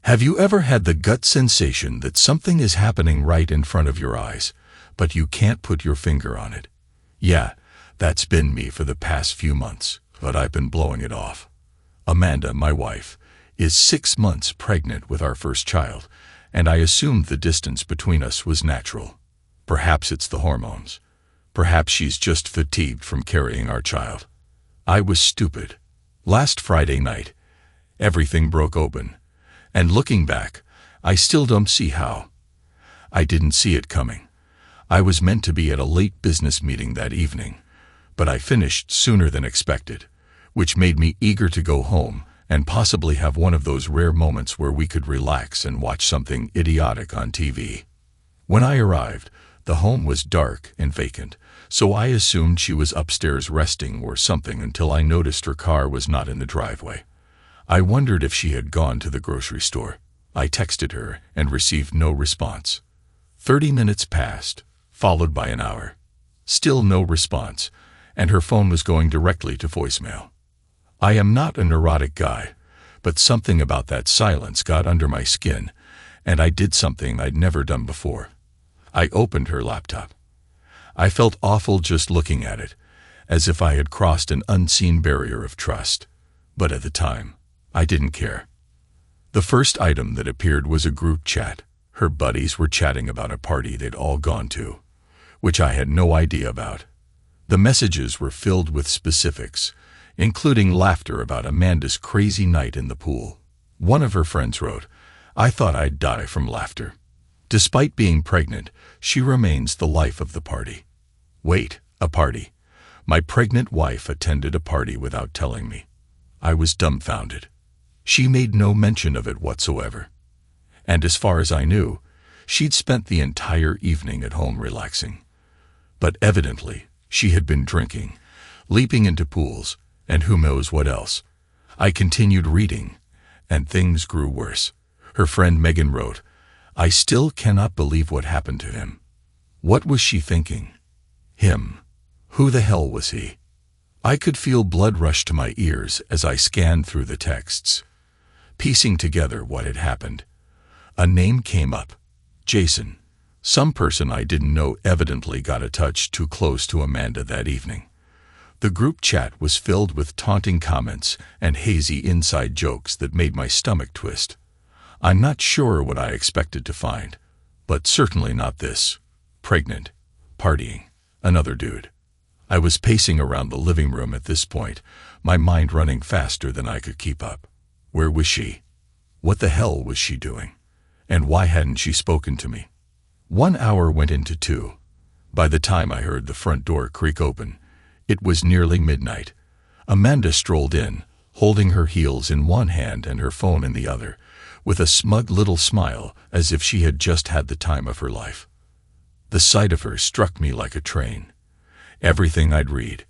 Have you ever had the gut sensation that something is happening right in front of your eyes, but you can't put your finger on it? Yeah, that's been me for the past few months, but I've been blowing it off. Amanda, my wife, is 6 months pregnant with our first child, and I assumed the distance between us was natural. Perhaps it's the hormones. Perhaps she's just fatigued from carrying our child. I was stupid. Last Friday night, everything broke open. And looking back, I still don't see how. I didn't see it coming. I was meant to be at a late business meeting that evening, but I finished sooner than expected, which made me eager to go home and possibly have one of those rare moments where we could relax and watch something idiotic on TV. When I arrived, the home was dark and vacant, so I assumed she was upstairs resting or something until I noticed her car was not in the driveway. I wondered if she had gone to the grocery store. I texted her and received no response. 30 minutes passed, followed by an hour. Still no response, and her phone was going directly to voicemail. I am not a neurotic guy, but something about that silence got under my skin, and I did something I'd never done before. I opened her laptop. I felt awful just looking at it, as if I had crossed an unseen barrier of trust. But at the time, I didn't care. The first item that appeared was a group chat. Her buddies were chatting about a party they'd all gone to, which I had no idea about. The messages were filled with specifics, including laughter about Amanda's crazy night in the pool. One of her friends wrote, "I thought I'd die from laughter." Despite being pregnant, she remains the life of the party. Wait, a party? My pregnant wife attended a party without telling me. I was dumbfounded. She made no mention of it whatsoever. And as far as I knew, she'd spent the entire evening at home relaxing. But evidently, she had been drinking, leaping into pools, and who knows what else. I continued reading, and things grew worse. Her friend Megan wrote, "I still cannot believe what happened to him." What was she thinking? Him. Who the hell was he? I could feel blood rush to my ears as I scanned through the texts, piecing together what had happened. A name came up. Jason. Some person I didn't know evidently got a touch too close to Amanda that evening. The group chat was filled with taunting comments and hazy inside jokes that made my stomach twist. I'm not sure what I expected to find, but certainly not this. Pregnant. Partying. Another dude. I was pacing around the living room at this point, my mind running faster than I could keep up. Where was she? What the hell was she doing? And why hadn't she spoken to me? 1 hour went into 2. By the time I heard the front door creak open, it was nearly midnight. Amanda strolled in, holding her heels in one hand and her phone in the other, with a smug little smile as if she had just had the time of her life. The sight of her struck me like a train. Everything I'd read,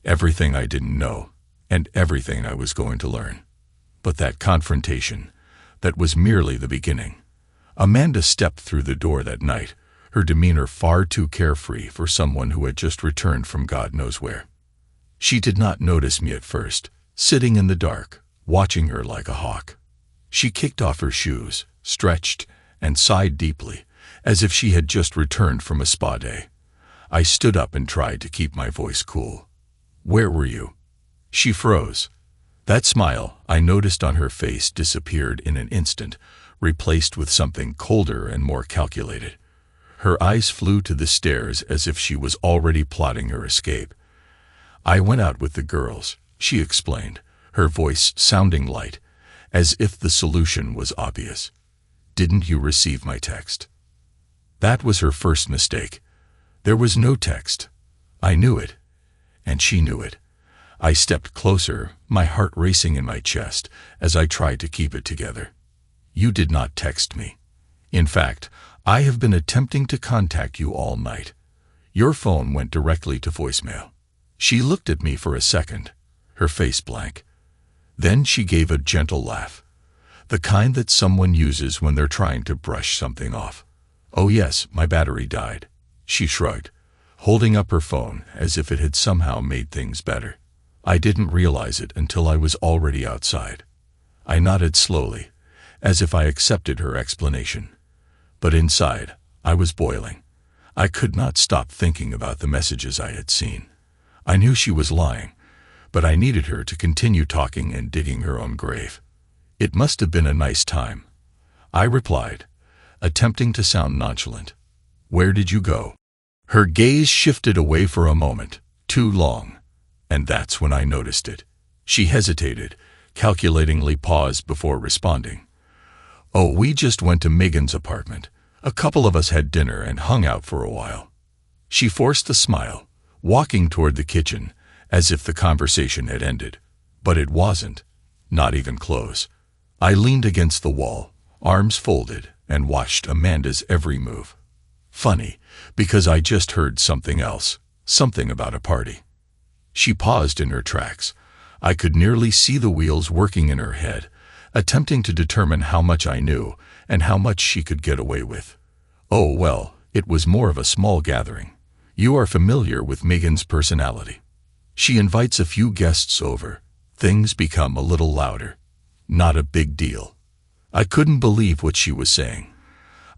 everything I didn't know, and everything I was going to learn. But that confrontation, that was merely the beginning. Amanda stepped through the door that night, her demeanor far too carefree for someone who had just returned from God knows where. She did not notice me at first, sitting in the dark, watching her like a hawk. She kicked off her shoes, stretched, and sighed deeply, as if she had just returned from a spa day. I stood up and tried to keep my voice cool. "Where were you?" She froze. That smile I noticed on her face disappeared in an instant, replaced with something colder and more calculated. Her eyes flew to the stairs as if she was already plotting her escape. "I went out with the girls," she explained, her voice sounding light, as if the solution was obvious. "Didn't you receive my text?" That was her first mistake. There was no text. I knew it, and she knew it. I stepped closer, my heart racing in my chest as I tried to keep it together. "You did not text me. In fact, I have been attempting to contact you all night. Your phone went directly to voicemail." She looked at me for a second, her face blank. Then she gave a gentle laugh, the kind that someone uses when they're trying to brush something off. "Oh yes, my battery died," she shrugged, holding up her phone as if it had somehow made things better. I didn't realize it until I was already outside. I nodded slowly, as if I accepted her explanation. But inside, I was boiling. I could not stop thinking about the messages I had seen. I knew she was lying, but I needed her to continue talking and digging her own grave. "It must have been a nice time," I replied, attempting to sound nonchalant. "Where did you go?" Her gaze shifted away for a moment, too long, and that's when I noticed it. She hesitated, calculatingly paused before responding. "Oh, we just went to Megan's apartment. A couple of us had dinner and hung out for a while." She forced a smile, walking toward the kitchen, as if the conversation had ended. But it wasn't, not even close. I leaned against the wall, arms folded, and watched Amanda's every move. Funny, because I just heard something else, something about a party. She paused in her tracks. I could nearly see the wheels working in her head, attempting to determine how much I knew and how much she could get away with. "Oh, well, it was more of a small gathering. You are familiar with Megan's personality. She invites a few guests over. Things become a little louder. Not a big deal." I couldn't believe what she was saying.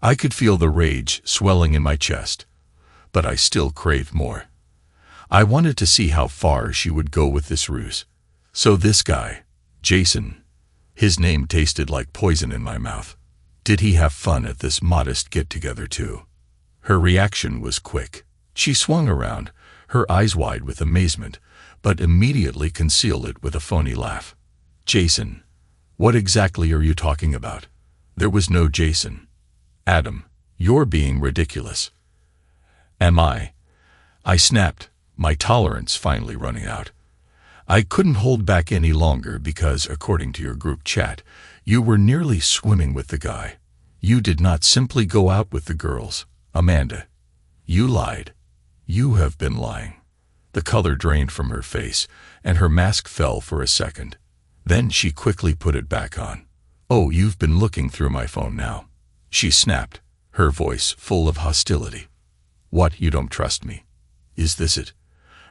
I could feel the rage swelling in my chest, but I still craved more. I wanted to see how far she would go with this ruse. So this guy, Jason, his name tasted like poison in my mouth. Did he have fun at this modest get-together too? Her reaction was quick. She swung around, her eyes wide with amazement, but immediately concealed it with a phony laugh. "Jason, what exactly are you talking about? There was no Jason." "Adam, you're being ridiculous." "Am I?" I snapped, my tolerance finally running out. "I couldn't hold back any longer because, according to your group chat, you were nearly swimming with the guy. You did not simply go out with the girls, Amanda. You lied. You have been lying." The color drained from her face, and her mask fell for a second. Then she quickly put it back on. "Oh, you've been looking through my phone now," she snapped, her voice full of hostility. "What, you don't trust me? Is this it?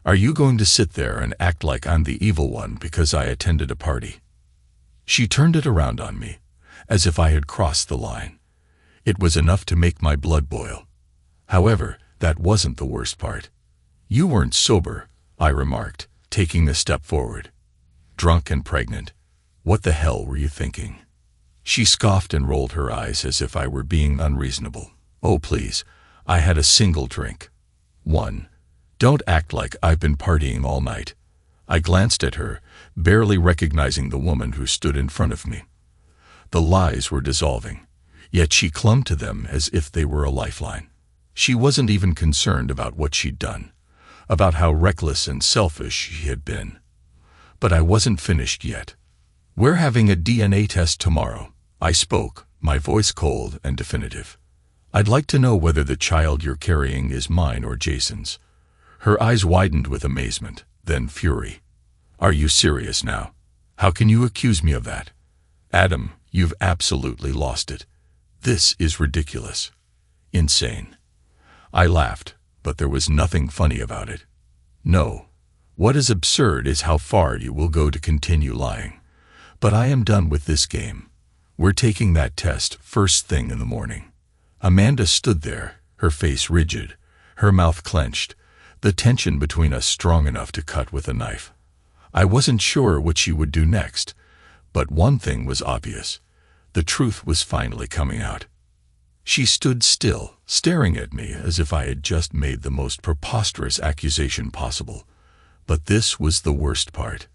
Are you going to sit there and act like I'm the evil one because I attended a party?" She turned it around on me, as if I had crossed the line. It was enough to make my blood boil. However, that wasn't the worst part. "You weren't sober," I remarked, taking a step forward. "Drunk and pregnant. What the hell were you thinking?" She scoffed and rolled her eyes as if I were being unreasonable. "Oh, please, I had a single drink. One. Don't act like I've been partying all night." I glanced at her, barely recognizing the woman who stood in front of me. The lies were dissolving, yet she clung to them as if they were a lifeline. She wasn't even concerned about what she'd done, about how reckless and selfish she had been. But I wasn't finished yet. "We're having a DNA test tomorrow," I spoke, my voice cold and definitive. "I'd like to know whether the child you're carrying is mine or Jason's." Her eyes widened with amazement, then fury. "Are you serious now? How can you accuse me of that? Adam, you've absolutely lost it. This is ridiculous. Insane." I laughed, but there was nothing funny about it. "No. What is absurd is how far you will go to continue lying. But I am done with this game. We're taking that test first thing in the morning." Amanda stood there, her face rigid, her mouth clenched, the tension between us strong enough to cut with a knife. I wasn't sure what she would do next, but one thing was obvious. The truth was finally coming out. She stood still, staring at me as if I had just made the most preposterous accusation possible. But this was the worst part.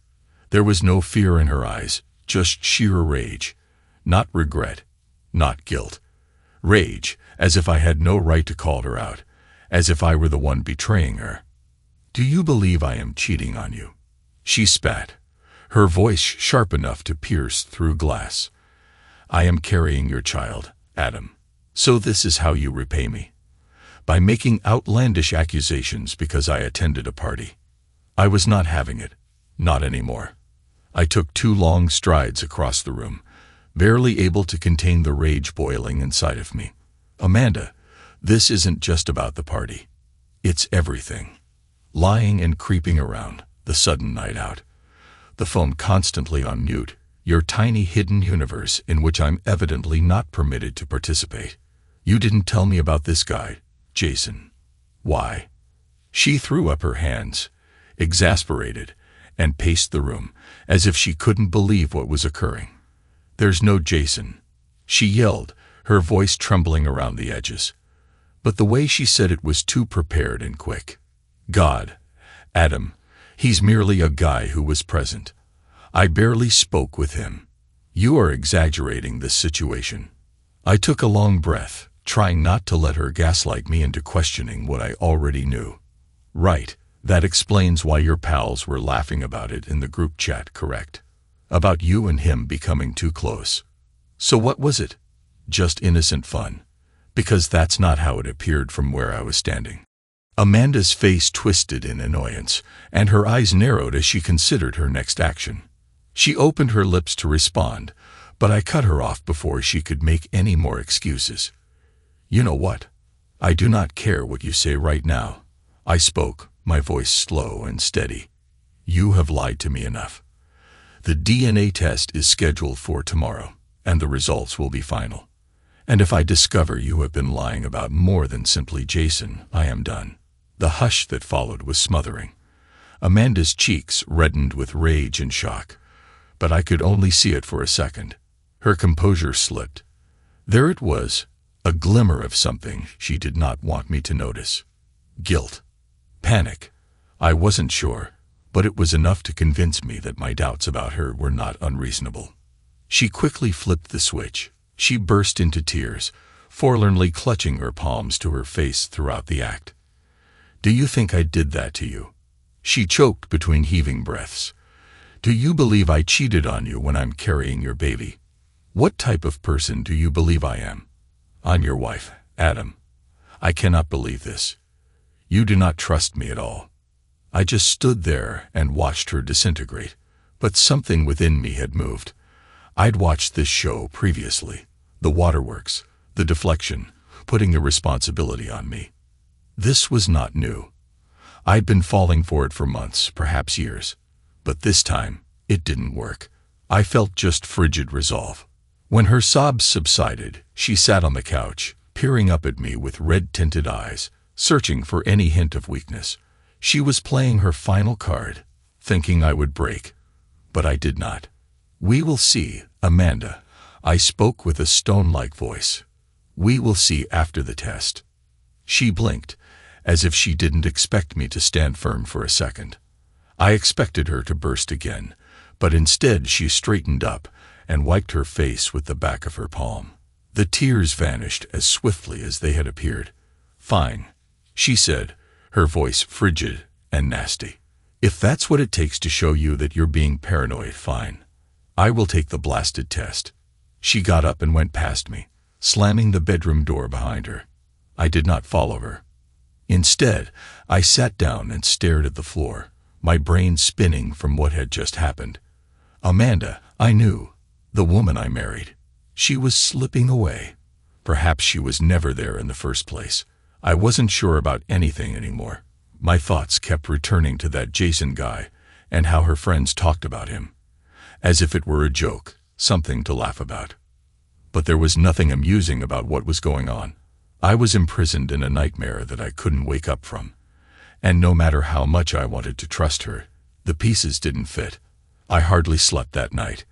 There was no fear in her eyes, just sheer rage. Not regret, not guilt. Rage, as if I had no right to call her out, as if I were the one betraying her. "Do you believe I am cheating on you?" She spat, her voice sharp enough to pierce through glass. "I am carrying your child, Adam. So this is how you repay me. By making outlandish accusations because I attended a party." I was not having it. Not anymore. I took 2 long strides across the room, barely able to contain the rage boiling inside of me. "Amanda, this isn't just about the party. It's everything. Lying and creeping around, the sudden night out, the phone constantly on mute, Your tiny hidden universe in which I'm evidently not permitted to participate. You didn't tell me about this guy, Jason. Why? She threw up her hands, exasperated, and paced the room, as if she couldn't believe what was occurring. There's no Jason, she yelled, her voice trembling around the edges. But the way she said it was too prepared and quick. God, Adam, he's merely a guy who was present. I barely spoke with him. You are exaggerating this situation. I took a long breath, trying not to let her gaslight me into questioning what I already knew. Right, that explains why your pals were laughing about it in the group chat, correct? About you and him becoming too close. So what was it? Just innocent fun. Because that's not how it appeared from where I was standing. Amanda's face twisted in annoyance, and her eyes narrowed as she considered her next action. She opened her lips to respond, but I cut her off before she could make any more excuses. You know what? I do not care what you say right now. I spoke, my voice slow and steady. You have lied to me enough. The DNA test is scheduled for tomorrow, and the results will be final. And if I discover you have been lying about more than simply Jason, I am done. The hush that followed was smothering. Amanda's cheeks reddened with rage and shock, but I could only see it for a second. Her composure slipped. There it was, a glimmer of something she did not want me to notice. Guilt. Panic. I wasn't sure, but it was enough to convince me that my doubts about her were not unreasonable. She quickly flipped the switch. She burst into tears, forlornly clutching her palms to her face throughout the act. Do you think I did that to you? She choked between heaving breaths. Do you believe I cheated on you when I'm carrying your baby? What type of person do you believe I am? I'm your wife, Adam. I cannot believe this. You do not trust me at all. I just stood there and watched her disintegrate, but something within me had moved. I'd watched this show previously. The waterworks, the deflection, putting the responsibility on me. This was not new. I'd been falling for it for months, perhaps years. But this time, it didn't work. I felt just frigid resolve. When her sobs subsided, she sat on the couch, peering up at me with red-tinted eyes, searching for any hint of weakness. She was playing her final card, thinking I would break. But I did not. We will see, Amanda. I spoke with a stone-like voice. We will see after the test. She blinked, as if she didn't expect me to stand firm for a second. I expected her to burst again, but instead she straightened up and wiped her face with the back of her palm. The tears vanished as swiftly as they had appeared. Fine, she said, her voice frigid and nasty. If that's what it takes to show you that you're being paranoid, fine. I will take the blasted test. She got up and went past me, slamming the bedroom door behind her. I did not follow her. Instead, I sat down and stared at the floor, my brain spinning from what had just happened. Amanda, I knew, the woman I married. She was slipping away. Perhaps she was never there in the first place. I wasn't sure about anything anymore. My thoughts kept returning to that Jason guy and how her friends talked about him, as if it were a joke, something to laugh about. But there was nothing amusing about what was going on. I was imprisoned in a nightmare that I couldn't wake up from. And no matter how much I wanted to trust her, the pieces didn't fit. I hardly slept that night.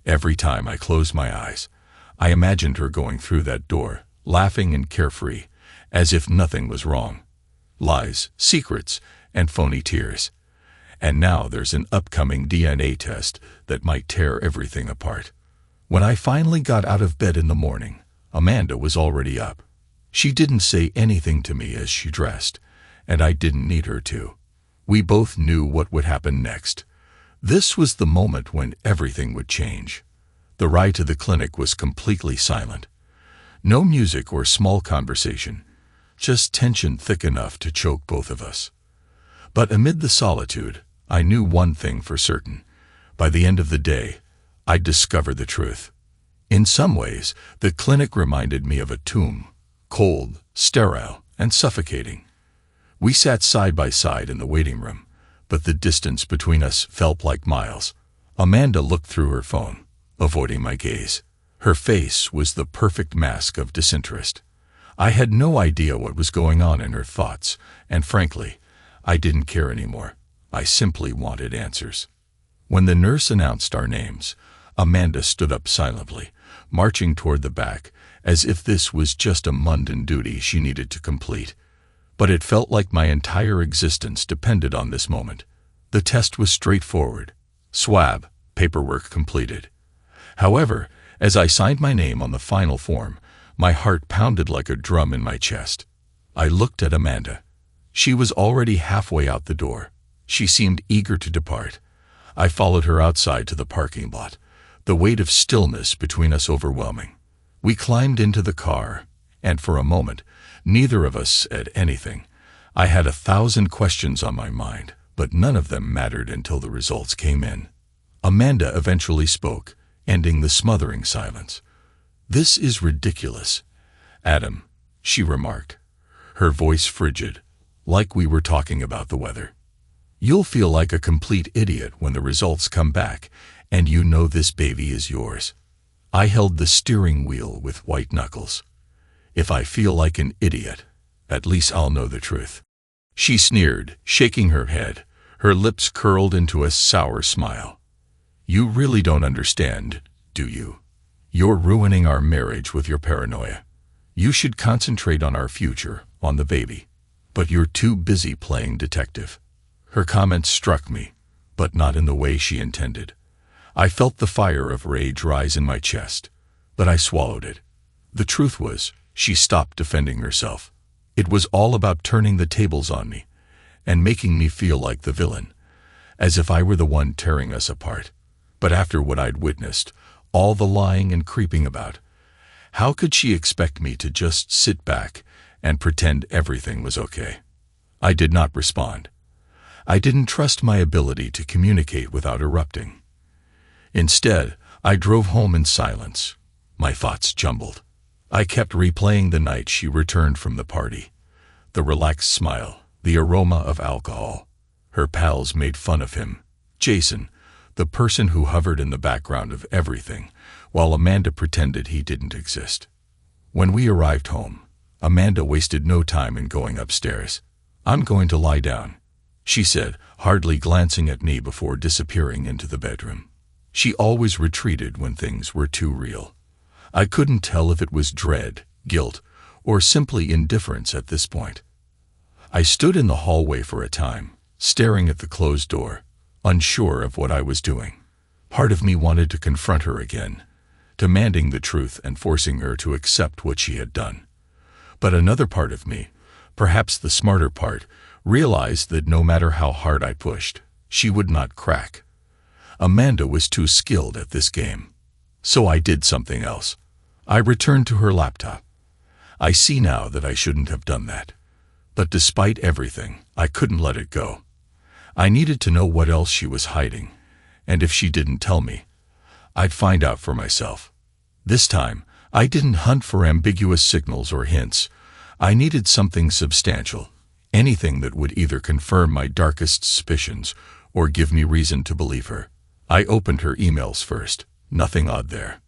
Every time I closed my eyes, I imagined her going through that door, laughing and carefree, as if nothing was wrong. Lies, secrets, and phony tears. And now there's an upcoming DNA test that might tear everything apart. When I finally got out of bed in the morning, Amanda was already up. She didn't say anything to me as she dressed, and I didn't need her to. We both knew what would happen next. This was the moment when everything would change. The ride to the clinic was completely silent. No music or small conversation, just tension thick enough to choke both of us. But amid the solitude, I knew one thing for certain. By the end of the day, I'd discovered the truth. In some ways, the clinic reminded me of a tomb, cold, sterile, and suffocating. We sat side by side in the waiting room, but the distance between us felt like miles. Amanda looked through her phone. avoiding my gaze. Her face was the perfect mask of disinterest. I had no idea what was going on in her thoughts, and frankly, I didn't care anymore. I simply wanted answers. When the nurse announced our names, Amanda stood up silently, marching toward the back, as if this was just a mundane duty she needed to complete. But it felt like my entire existence depended on this moment. The test was straightforward. Swab, paperwork completed. However, as I signed my name on the final form, my heart pounded like a drum in my chest. I looked at Amanda. She was already halfway out the door. She seemed eager to depart. I followed her outside to the parking lot, the weight of stillness between us overwhelming. We climbed into the car, and for a moment, neither of us said anything. I had 1,000 questions on my mind, but none of them mattered until the results came in. Amanda eventually spoke, ending the smothering silence. "This is ridiculous, Adam," she remarked, her voice frigid, like we were talking about the weather. "You'll feel like a complete idiot when the results come back, and you know this baby is yours." I held the steering wheel with white knuckles. "If I feel like an idiot, at least I'll know the truth." She sneered, shaking her head, her lips curled into a sour smile. "You really don't understand, do you? You're ruining our marriage with your paranoia. You should concentrate on our future, on the baby. But you're too busy playing detective." Her comments struck me, but not in the way she intended. I felt the fire of rage rise in my chest, but I swallowed it. The truth was, she stopped defending herself. It was all about turning the tables on me, and making me feel like the villain, as if I were the one tearing us apart. But after what I'd witnessed, all the lying and creeping about, how could she expect me to just sit back and pretend everything was okay? I did not respond. I didn't trust my ability to communicate without erupting. Instead, I drove home in silence, my thoughts jumbled. I kept replaying the night she returned from the party. The relaxed smile, the aroma of alcohol. Her pals made fun of him. Jason, the person who hovered in the background of everything, while Amanda pretended he didn't exist. When we arrived home, Amanda wasted no time in going upstairs. "I'm going to lie down," she said, hardly glancing at me before disappearing into the bedroom. She always retreated when things were too real. I couldn't tell if it was dread, guilt, or simply indifference at this point. I stood in the hallway for a time, staring at the closed door, unsure of what I was doing. Part of me wanted to confront her again, demanding the truth and forcing her to accept what she had done. But another part of me, perhaps the smarter part, realized that no matter how hard I pushed, she would not crack. Amanda was too skilled at this game. So I did something else. I returned to her laptop. I see now that I shouldn't have done that. But despite everything, I couldn't let it go. I needed to know what else she was hiding, and if she didn't tell me, I'd find out for myself. This time, I didn't hunt for ambiguous signals or hints. I needed something substantial, anything that would either confirm my darkest suspicions or give me reason to believe her. I opened her emails first, nothing odd there.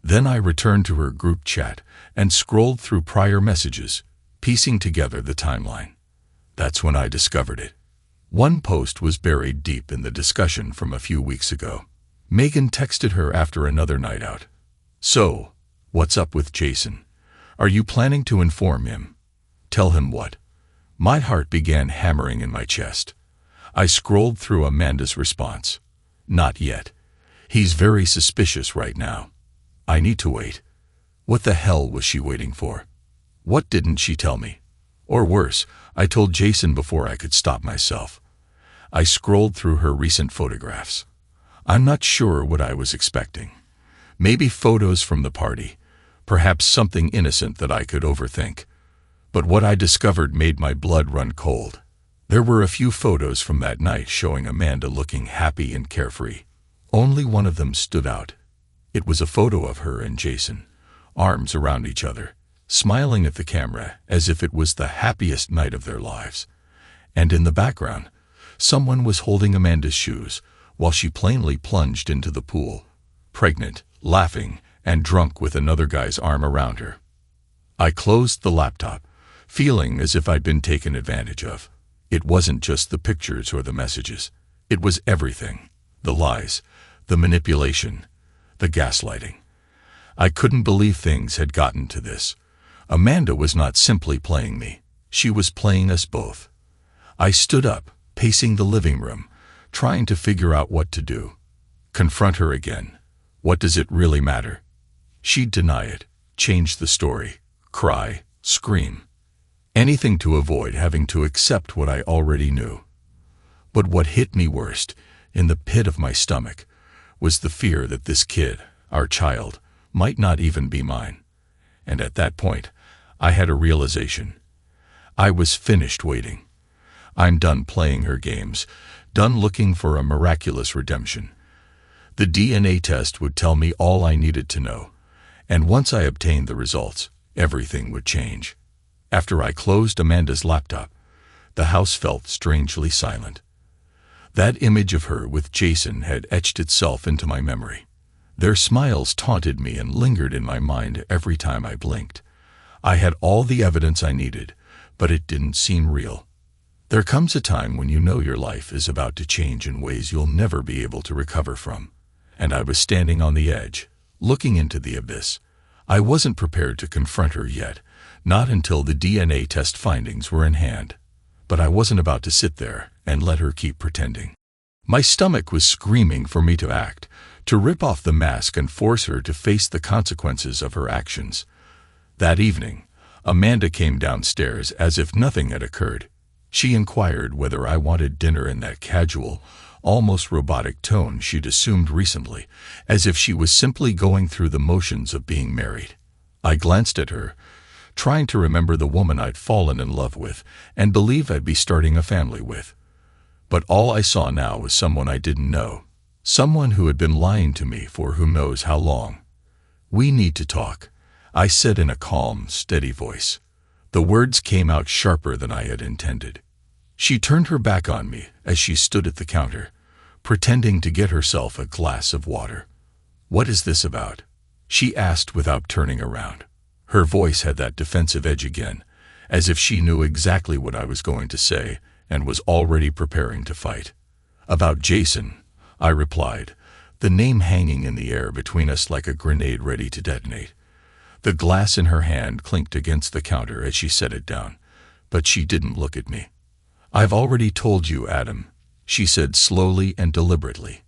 Then I returned to her group chat and scrolled through prior messages, piecing together the timeline. That's when I discovered it. One post was buried deep in the discussion from a few weeks ago. Megan texted her after another night out. "So, what's up with Jason? Are you planning to inform him? Tell him what?" My heart began hammering in my chest. I scrolled through Amanda's response. "Not yet. He's very suspicious right now. I need to wait." What the hell was she waiting for? What didn't she tell me? Or worse, I told Jason before I could stop myself. I scrolled through her recent photographs. I'm not sure what I was expecting. Maybe photos from the party, perhaps something innocent that I could overthink. But what I discovered made my blood run cold. There were a few photos from that night showing Amanda looking happy and carefree. Only one of them stood out. It was a photo of her and Jason, arms around each other, smiling at the camera as if it was the happiest night of their lives. And in the background, someone was holding Amanda's shoes while she plainly plunged into the pool, pregnant, laughing and drunk with another guy's arm around her. I closed the laptop, feeling as if I'd been taken advantage of. It wasn't just the pictures or the messages. It was everything. The lies, the manipulation, the gaslighting. I couldn't believe things had gotten to this. Amanda was not simply playing me. She was playing us both. I stood up, pacing the living room, trying to figure out what to do. Confront her again. What does it really matter? She'd deny it, change the story, cry, scream. Anything to avoid having to accept what I already knew. But what hit me worst, in the pit of my stomach, was the fear that this kid, our child, might not even be mine. And at that point, I had a realization. I was finished waiting. I'm done playing her games, done looking for a miraculous redemption. The DNA test would tell me all I needed to know, and once I obtained the results, everything would change. After I closed Amanda's laptop, the house felt strangely silent. That image of her with Jason had etched itself into my memory. Their smiles taunted me and lingered in my mind every time I blinked. I had all the evidence I needed, but it didn't seem real. There comes a time when you know your life is about to change in ways you'll never be able to recover from. And I was standing on the edge, looking into the abyss. I wasn't prepared to confront her yet, not until the DNA test findings were in hand. But I wasn't about to sit there and let her keep pretending. My stomach was screaming for me to act, to rip off the mask and force her to face the consequences of her actions. That evening, Amanda came downstairs as if nothing had occurred. She inquired whether I wanted dinner in that casual, almost robotic tone she'd assumed recently, as if she was simply going through the motions of being married. I glanced at her, trying to remember the woman I'd fallen in love with and believed I'd be starting a family with. But all I saw now was someone I didn't know, someone who had been lying to me for who knows how long. "We need to talk," I said in a calm, steady voice. The words came out sharper than I had intended. She turned her back on me as she stood at the counter, pretending to get herself a glass of water. "What is this about?" she asked without turning around. Her voice had that defensive edge again, as if she knew exactly what I was going to say and was already preparing to fight. "About Jason," I replied, the name hanging in the air between us like a grenade ready to detonate. The glass in her hand clinked against the counter as she set it down, but she didn't look at me. "I've already told you, Adam," she said slowly and deliberately.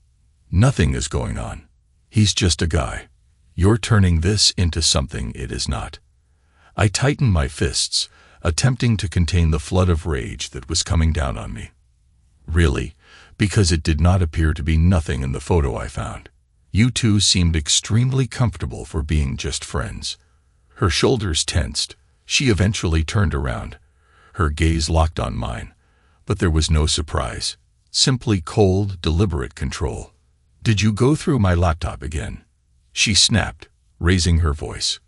"Nothing is going on. He's just a guy. You're turning this into something it is not." I tightened my fists, attempting to contain the flood of rage that was coming down on me. "Really? Because it did not appear to be nothing in the photo I found. You two seemed extremely comfortable for being just friends." Her shoulders tensed. She eventually turned around, her gaze locked on mine. But there was no surprise, simply cold, deliberate control. "Did you go through my laptop again?" she snapped, raising her voice.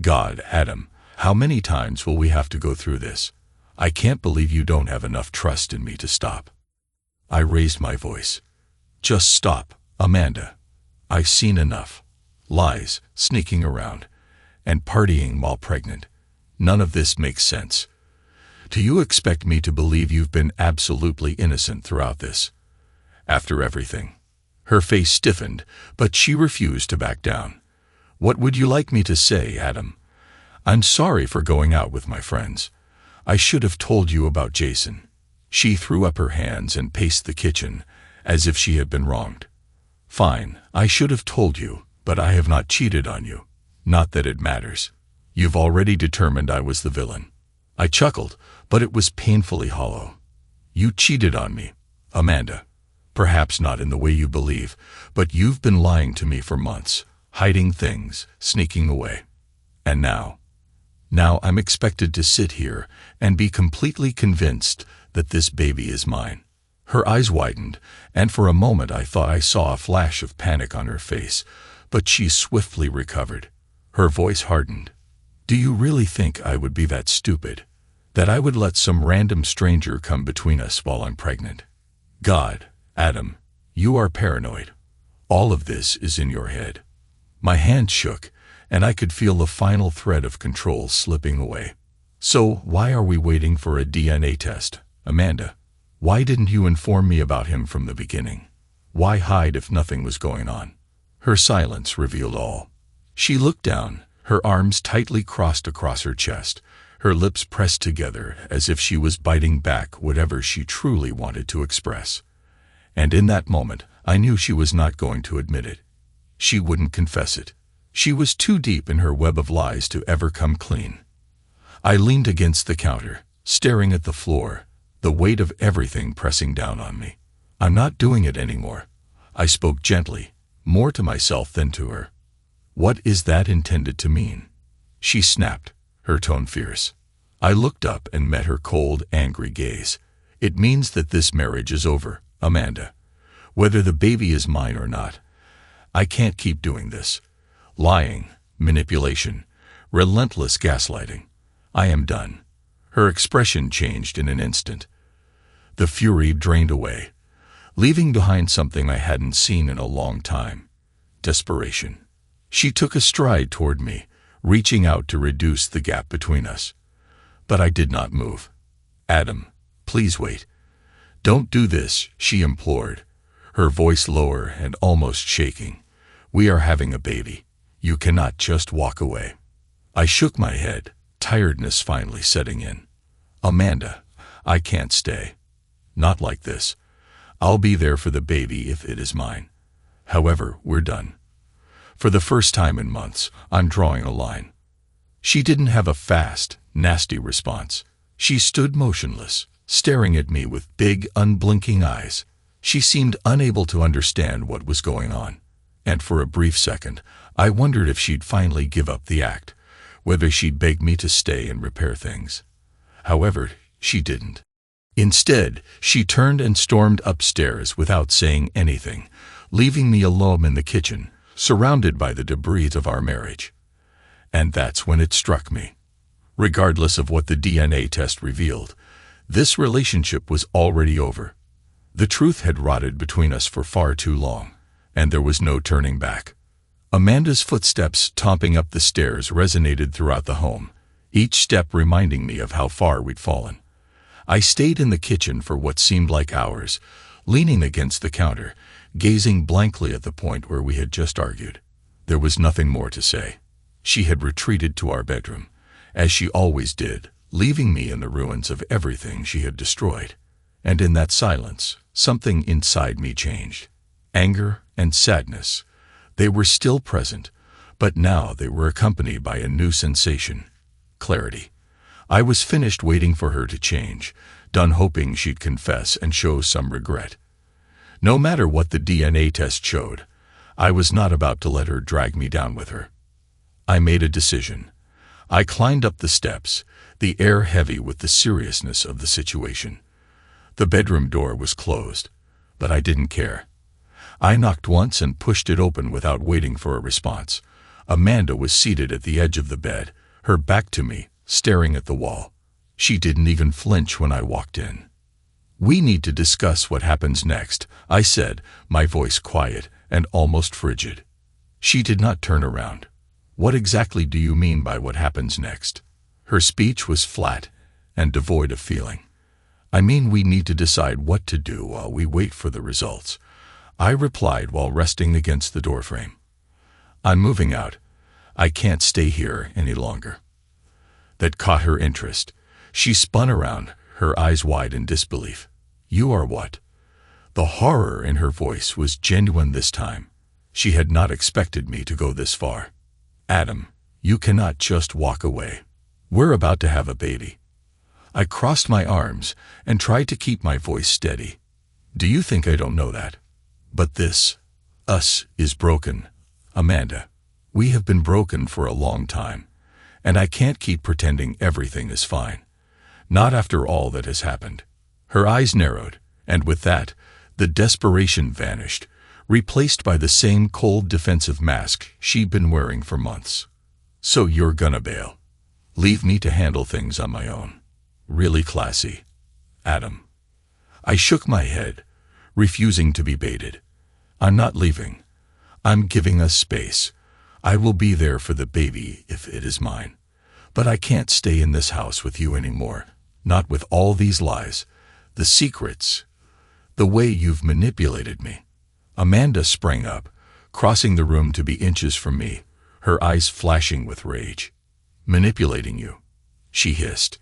"God, Adam, how many times will we have to go through this? I can't believe you don't have enough trust in me to stop." I raised my voice. "Just stop, Amanda. I've seen enough. Lies, sneaking around, and partying while pregnant. None of this makes sense. Do you expect me to believe you've been absolutely innocent throughout this? After everything?" Her face stiffened, but she refused to back down. "What would you like me to say, Adam? I'm sorry for going out with my friends. I should have told you about Jason." She threw up her hands and paced the kitchen, as if she had been wronged. "Fine, I should have told you, but I have not cheated on you. Not that it matters. You've already determined I was the villain." I chuckled, but it was painfully hollow. "You cheated on me, Amanda. Perhaps not in the way you believe, but you've been lying to me for months, hiding things, sneaking away. And now I'm expected to sit here and be completely convinced that this baby is mine." Her eyes widened, and for a moment I thought I saw a flash of panic on her face, but she swiftly recovered. Her voice hardened. "Do you really think I would be that stupid? That I would let some random stranger come between us while I'm pregnant? God, Adam, you are paranoid. All of this is in your head." My hand shook, and I could feel the final thread of control slipping away. So, why are we waiting for a DNA test, Amanda? Why didn't you inform me about him from the beginning? Why hide if nothing was going on? Her silence revealed all. She looked down, her arms tightly crossed across her chest, her lips pressed together as if she was biting back whatever she truly wanted to express. And in that moment, I knew she was not going to admit it. She wouldn't confess it. She was too deep in her web of lies to ever come clean. I leaned against the counter, staring at the floor, the weight of everything pressing down on me. I'm not doing it anymore. I spoke gently, more to myself than to her. What is that intended to mean? She snapped, her tone fierce. I looked up and met her cold, angry gaze. It means that this marriage is over, Amanda. Whether the baby is mine or not. I can't keep doing this. Lying, manipulation, relentless gaslighting. I am done. Her expression changed in an instant. The fury drained away, leaving behind something I hadn't seen in a long time. Desperation. She took a stride toward me, reaching out to reduce the gap between us. But I did not move. Adam, please wait. Don't do this, she implored, her voice lower and almost shaking. We are having a baby. You cannot just walk away. I shook my head, tiredness finally setting in. Amanda, I can't stay. Not like this. I'll be there for the baby if it is mine. However, we're done. For the first time in months, I'm drawing a line. She didn't have a fast, nasty response. She stood motionless, staring at me with big, unblinking eyes. She seemed unable to understand what was going on. And for a brief second, I wondered if she'd finally give up the act, whether she'd beg me to stay and repair things. However, she didn't. Instead, she turned and stormed upstairs without saying anything, leaving me alone in the kitchen, surrounded by the debris of our marriage. And that's when it struck me. Regardless of what the DNA test revealed, this relationship was already over. The truth had rotted between us for far too long, and there was no turning back. Amanda's footsteps topping up the stairs resonated throughout the home, each step reminding me of how far we'd fallen. I stayed in the kitchen for what seemed like hours, leaning against the counter, gazing blankly at the point where we had just argued. There was nothing more to say. She had retreated to our bedroom, as she always did, leaving me in the ruins of everything she had destroyed. And in that silence, something inside me changed. Anger and sadness. They were still present, but now they were accompanied by a new sensation. Clarity. I was finished waiting for her to change, done hoping she'd confess and show some regret. No matter what the DNA test showed, I was not about to let her drag me down with her. I made a decision. I climbed up the steps, the air heavy with the seriousness of the situation. The bedroom door was closed, but I didn't care. I knocked once and pushed it open without waiting for a response. Amanda was seated at the edge of the bed, her back to me, staring at the wall. She didn't even flinch when I walked in. We need to discuss what happens next, I said, my voice quiet and almost frigid. She did not turn around. What exactly do you mean by what happens next? Her speech was flat and devoid of feeling. I mean we need to decide what to do while we wait for the results, I replied while resting against the doorframe. I'm moving out. I can't stay here any longer. That caught her interest. She spun around, her eyes wide in disbelief. You are what? The horror in her voice was genuine this time. She had not expected me to go this far. Adam, you cannot just walk away. We're about to have a baby. I crossed my arms and tried to keep my voice steady. Do you think I don't know that? But this, us, is broken. Amanda, we have been broken for a long time, and I can't keep pretending everything is fine. Not after all that has happened. Her eyes narrowed, and with that, the desperation vanished, replaced by the same cold defensive mask she'd been wearing for months. So you're gonna bail. Leave me to handle things on my own. Really classy. Adam. I shook my head, refusing to be baited. I'm not leaving. I'm giving us space. I will be there for the baby if it is mine. But I can't stay in this house with you anymore. Not with all these lies, the secrets, the way you've manipulated me." Amanda sprang up, crossing the room to be inches from me, her eyes flashing with rage. "Manipulating you?" she hissed.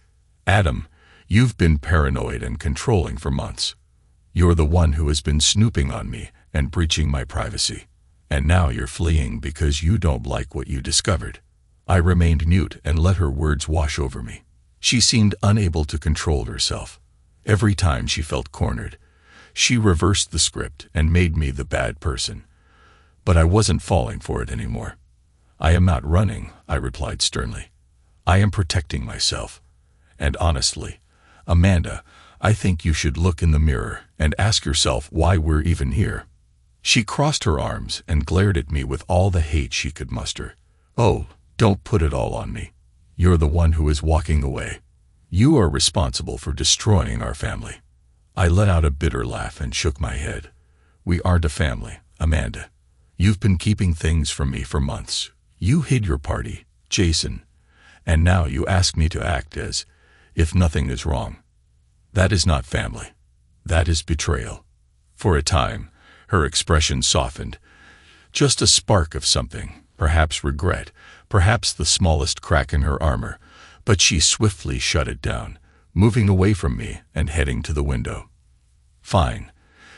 "Adam, you've been paranoid and controlling for months. You're the one who has been snooping on me and breaching my privacy. And now you're fleeing because you don't like what you discovered." I remained mute and let her words wash over me. She seemed unable to control herself. Every time she felt cornered, she reversed the script and made me the bad person. But I wasn't falling for it anymore. "I am not running," I replied sternly. "I am protecting myself. And honestly, Amanda, I think you should look in the mirror and ask yourself why we're even here." She crossed her arms and glared at me with all the hate she could muster. "Oh, don't put it all on me. You're the one who is walking away. You are responsible for destroying our family." I let out a bitter laugh and shook my head. "We aren't a family, Amanda. You've been keeping things from me for months. You hid your party, Jason, and now you ask me to act as if nothing is wrong. That is not family. That is betrayal." For a time, her expression softened. Just a spark of something, perhaps regret, perhaps the smallest crack in her armor, but she swiftly shut it down, moving away from me and heading to the window. "Fine,"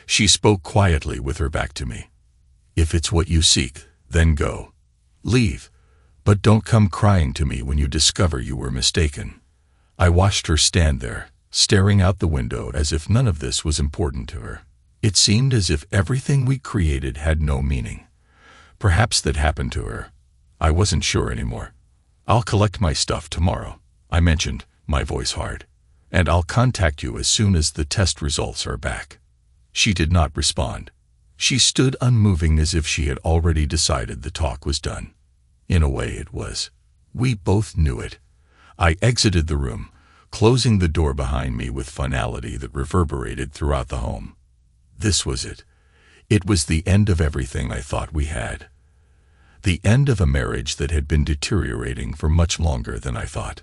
she spoke quietly with her back to me. "If it's what you seek, then go. Leave, but don't come crying to me when you discover you were mistaken." I watched her stand there, staring out the window as if none of this was important to her. It seemed as if everything we created had no meaning. Perhaps that happened to her. I wasn't sure anymore. "I'll collect my stuff tomorrow," I mentioned, my voice hard. "And I'll contact you as soon as the test results are back." She did not respond. She stood unmoving as if she had already decided the talk was done. In a way it was. We both knew it. I exited the room, closing the door behind me with finality that reverberated throughout the home. This was it. It was the end of everything I thought we had. The end of a marriage that had been deteriorating for much longer than I thought.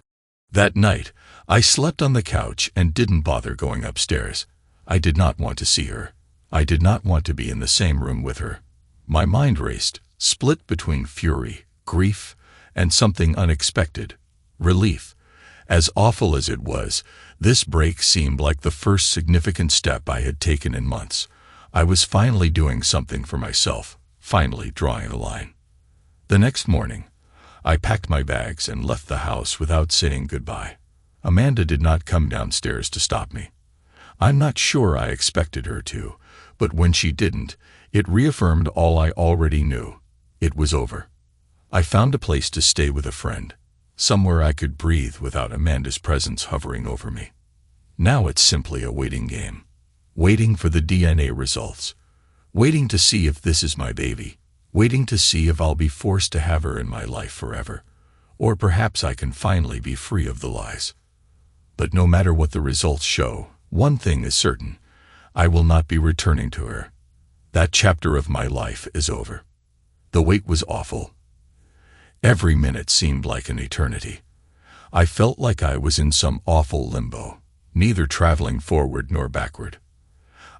That night, I slept on the couch and didn't bother going upstairs. I did not want to see her. I did not want to be in the same room with her. My mind raced, split between fury, grief, and something unexpected, relief. As awful as it was, this break seemed like the first significant step I had taken in months. I was finally doing something for myself, finally drawing a line. The next morning, I packed my bags and left the house without saying goodbye. Amanda did not come downstairs to stop me. I'm not sure I expected her to, but when she didn't, it reaffirmed all I already knew. It was over. I found a place to stay with a friend, somewhere I could breathe without Amanda's presence hovering over me. Now it's simply a waiting game. Waiting for the DNA results. Waiting to see if this is my baby. Waiting to see if I'll be forced to have her in my life forever. Or perhaps I can finally be free of the lies. But no matter what the results show, one thing is certain. I will not be returning to her. That chapter of my life is over. The wait was awful. Every minute seemed like an eternity. I felt like I was in some awful limbo, neither traveling forward nor backward.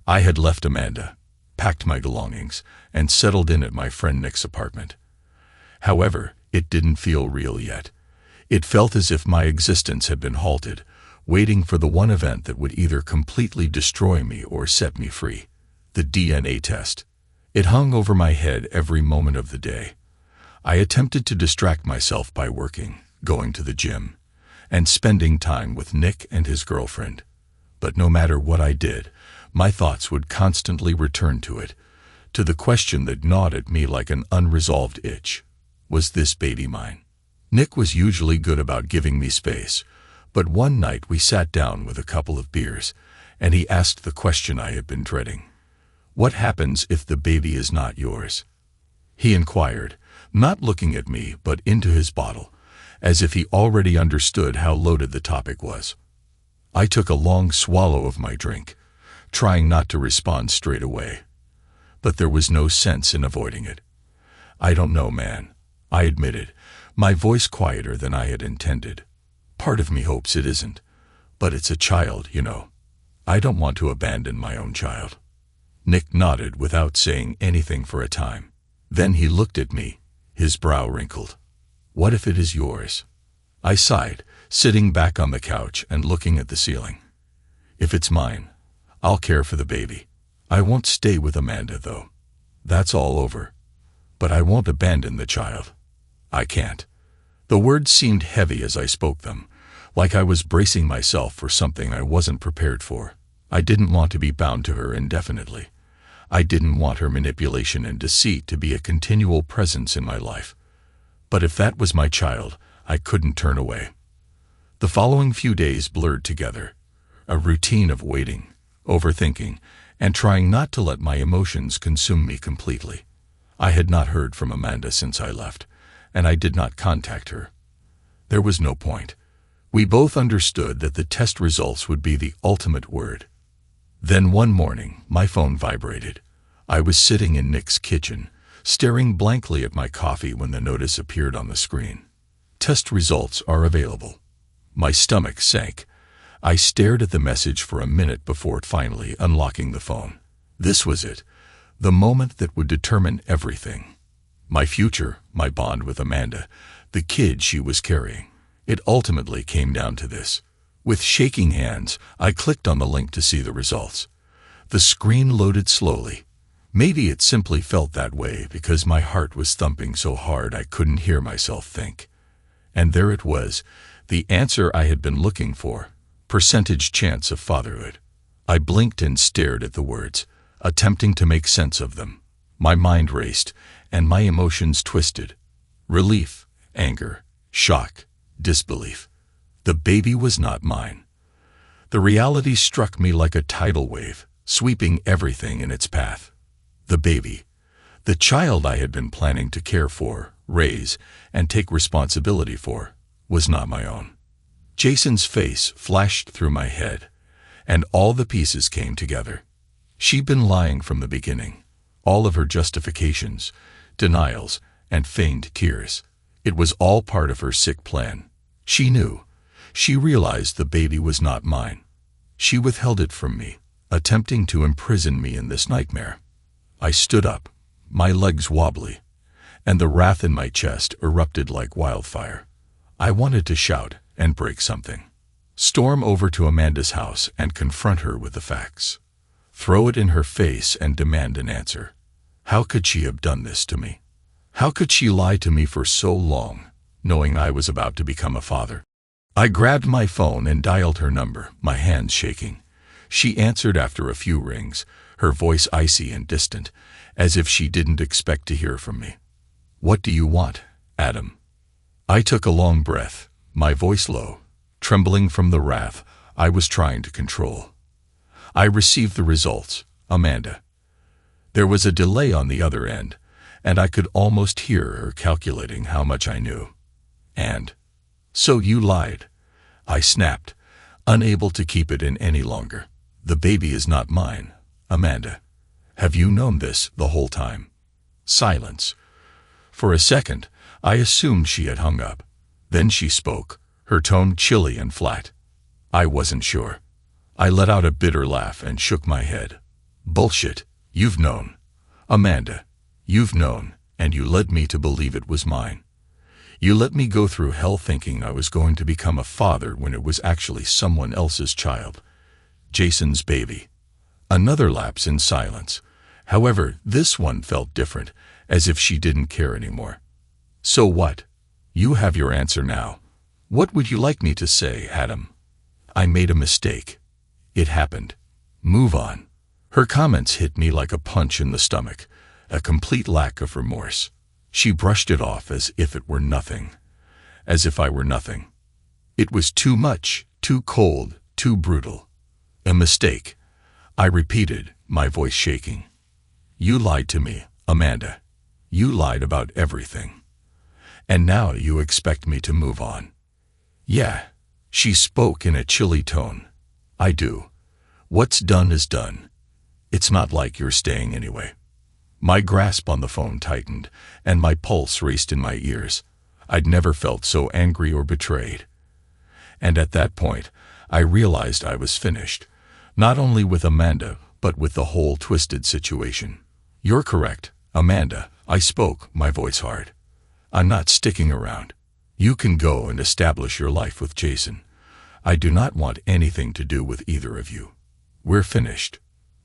I had left Amanda, packed my belongings, and settled in at my friend Nick's apartment. However, it didn't feel real yet. It felt as if my existence had been halted, waiting for the one event that would either completely destroy me or set me free. The DNA test. It hung over my head every moment of the day. I attempted to distract myself by working, going to the gym, and spending time with Nick and his girlfriend. But no matter what I did, my thoughts would constantly return to it, to the question that gnawed at me like an unresolved itch. Was this baby mine? Nick was usually good about giving me space, but one night we sat down with a couple of beers, and he asked the question I had been dreading. What happens if the baby is not yours? He inquired, not looking at me but into his bottle, as if he already understood how loaded the topic was. I took a long swallow of my drink, trying not to respond straight away. But there was no sense in avoiding it. "I don't know, man. I admitted, my voice quieter than I had intended. Part of me hopes it isn't. But it's a child, you know. I don't want to abandon my own child. Nick nodded without saying anything for a time. Then he looked at me, his brow wrinkled. What if it is yours? I sighed, sitting back on the couch and looking at the ceiling. If it's mine, I'll care for the baby. I won't stay with Amanda, though. That's all over. But I won't abandon the child. I can't. The words seemed heavy as I spoke them, like I was bracing myself for something I wasn't prepared for. I didn't want to be bound to her indefinitely. I didn't want her manipulation and deceit to be a continual presence in my life. But if that was my child, I couldn't turn away. The following few days blurred together, a routine of waiting, overthinking, and trying not to let my emotions consume me completely. I had not heard from Amanda since I left, and I did not contact her. There was no point. We both understood that the test results would be the ultimate word. Then one morning, my phone vibrated. I was sitting in Nick's kitchen, staring blankly at my coffee when the notice appeared on the screen. Test results are available. My stomach sank. I stared at the message for a minute before finally unlocking the phone. This was it, the moment that would determine everything. My future, my bond with Amanda, the kid she was carrying. It ultimately came down to this. With shaking hands, I clicked on the link to see the results. The screen loaded slowly. Maybe it simply felt that way because my heart was thumping so hard I couldn't hear myself think. And there it was, the answer I had been looking for. Percentage chance of fatherhood. I blinked and stared at the words, attempting to make sense of them. My mind raced, and my emotions twisted. Relief, anger, shock, disbelief. The baby was not mine. The reality struck me like a tidal wave, sweeping everything in its path. The baby, the child I had been planning to care for, raise, and take responsibility for, was not my own. Jason's face flashed through my head, and all the pieces came together. She'd been lying from the beginning. All of her justifications, denials, and feigned tears. It was all part of her sick plan. She knew. She realized the baby was not mine. She withheld it from me, attempting to imprison me in this nightmare. I stood up, my legs wobbly, and the wrath in my chest erupted like wildfire. I wanted to shout and break something. Storm over to Amanda's house and confront her with the facts. Throw it in her face and demand an answer. How could she have done this to me? How could she lie to me for so long, knowing I was about to become a father? I grabbed my phone and dialed her number, my hands shaking. She answered after a few rings, her voice icy and distant, as if she didn't expect to hear from me. What do you want, Adam? I took a long breath, my voice low, trembling from the wrath I was trying to control. I received the results, Amanda. There was a delay on the other end, and I could almost hear her calculating how much I knew. And, so you lied, I snapped, unable to keep it in any longer. The baby is not mine, Amanda. Have you known this the whole time? Silence. For a second, I assumed she had hung up. Then she spoke, her tone chilly and flat. I wasn't sure. I let out a bitter laugh and shook my head. Bullshit. You've known. Amanda, you've known, and you led me to believe it was mine. You let me go through hell thinking I was going to become a father when it was actually someone else's child. Jason's baby. Another lapse in silence. However, this one felt different, as if she didn't care anymore. So what? You have your answer now. What would you like me to say, Adam? I made a mistake. It happened. Move on. Her comments hit me like a punch in the stomach, a complete lack of remorse. She brushed it off as if it were nothing, as if I were nothing. It was too much, too cold, too brutal. A mistake, I repeated, my voice shaking. You lied to me, Amanda. You lied about everything. And now you expect me to move on. Yeah, she spoke in a chilly tone. I do. What's done is done. It's not like you're staying anyway. My grasp on the phone tightened, and my pulse raced in my ears. I'd never felt so angry or betrayed. And at that point, I realized I was finished, not only with Amanda, but with the whole twisted situation. "You're correct, Amanda," I spoke, my voice hard. "I'm not sticking around. You can go and establish your life with Jason. I do not want anything to do with either of you. We're finished."